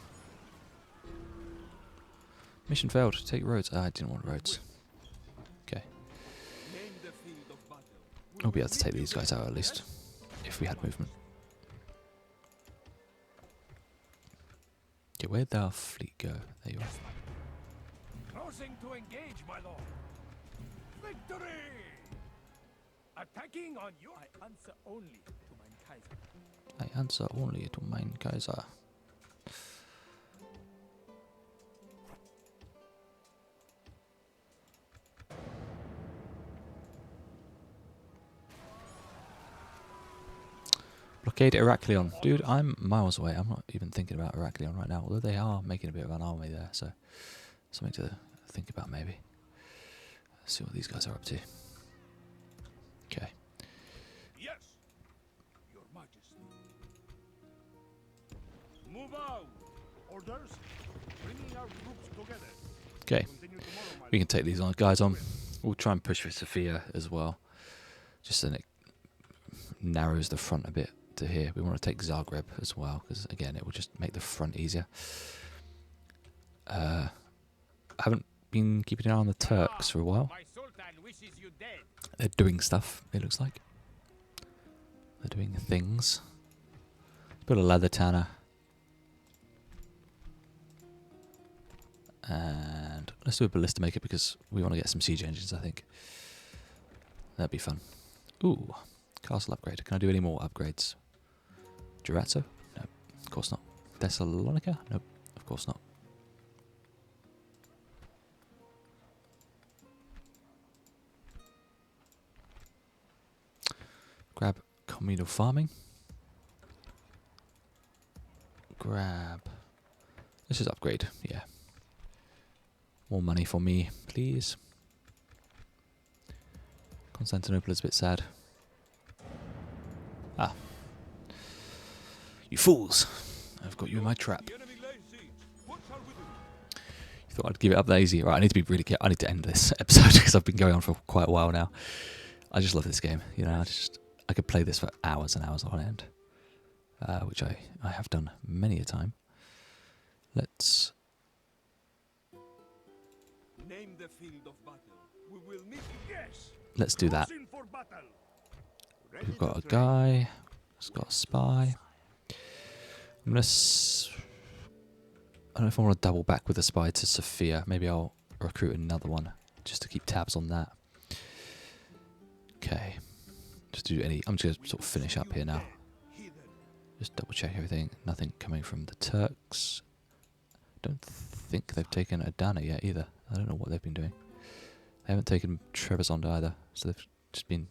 Speaker 1: Mission failed. Take roads. Ah, I didn't want roads. Okay. We'll be able to take these guys out at least, if we had movement. Okay, where'd our fleet go? There you are.
Speaker 2: Closing to engage, my lord. Victory! Attacking on your... I answer only to mein Kaiser.
Speaker 1: I answer only to mein Kaiser. Blockade Heraklion. Dude, I'm miles away. I'm not even thinking about Heraklion right now, although they are making a bit of an army there, so something to think about maybe. Let's see what these guys are up to. Okay.
Speaker 5: Yes, your majesty. Move out. Orders? Bringing our groups together.
Speaker 1: Okay,
Speaker 5: Continue tomorrow, my
Speaker 1: we can take these guys on. We'll try and push for Sophia as well, just so it narrows the front a bit to here. We want to take Zagreb as well, because again, it will just make the front easier. I haven't been keeping an eye on the Turks for a while.
Speaker 4: My Sultan wishes you dead.
Speaker 1: They're doing stuff, it looks like. They're doing things. Build a leather tanner. And let's do a ballista maker because we want to get some siege engines, I think. That'd be fun. Ooh, castle upgrade. Can I do any more upgrades? Durazzo? No, of course not. Thessalonica? Nope, of course not. Grab communal farming. Grab. Let's just upgrade, yeah. More money for me, please. Constantinople is a bit sad. Ah. You fools! I've got you in my trap. You thought I'd give it up that easy? Right, I need to be really careful. I need to end this episode because I've been going on for quite a while now. I just love this game. You know, I could play this for hours and hours on end. Which I have done many a time. Let's...
Speaker 5: Name the field of battle. We will meet. Yes.
Speaker 1: Let's do that.
Speaker 5: Crossing for battle.
Speaker 1: We've got a guy. He's got a spy. I'm gonna... I don't know if I want to double back with the spy to Sophia. Maybe I'll recruit another one just to keep tabs on that. Okay. Just do any... I'm just gonna sort of finish up here now. Just double check everything. Nothing coming from the Turks. Don't think they've taken Adana yet either. I don't know what they've been doing. They haven't taken Trebizond either, so they've just been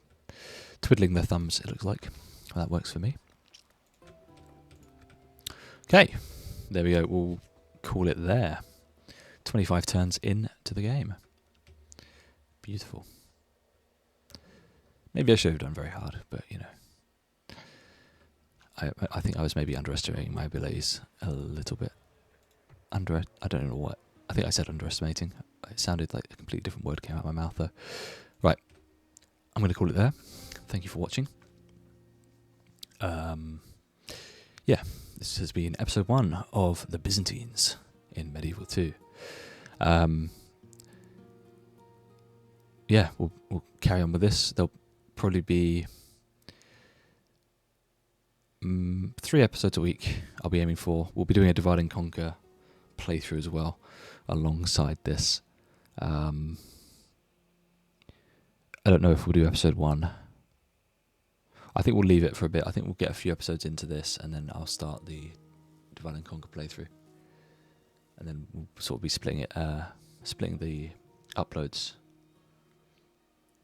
Speaker 1: twiddling their thumbs, it looks like. Well, that works for me. Okay, there we go. We'll call it there. 25 turns into the game. Beautiful. Maybe I should have done very hard, but you know. I think I was maybe underestimating my abilities a little bit. I don't know what. I think I said underestimating. It sounded like a completely different word came out of my mouth though. Right. I'm going to call it there. Thank you for watching. Yeah, this has been episode 1 of the Byzantines in Medieval 2. Yeah, we'll carry on with this. There'll probably be 3 episodes a week I'll be aiming for. We'll be doing a Divide and Conquer playthrough as well alongside this. I don't know if we'll do episode 1. I think we'll leave it for a bit. I think we'll get a few episodes into this and then I'll start the Divide and Conquer playthrough. And then we'll sort of be splitting the uploads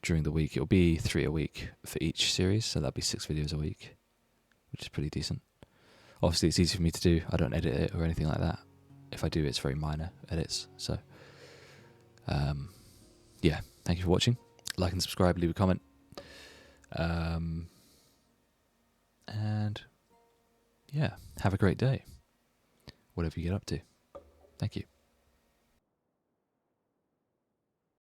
Speaker 1: during the week. It'll be 3 a week for each series, so that'll be 6 videos a week, which is pretty decent. Obviously it's easy for me to do. I don't edit it or anything like that. If I do, it's very minor edits. So yeah, thank you for watching. Like and subscribe, leave a comment. And yeah, have a great day, whatever you get up to. Thank you.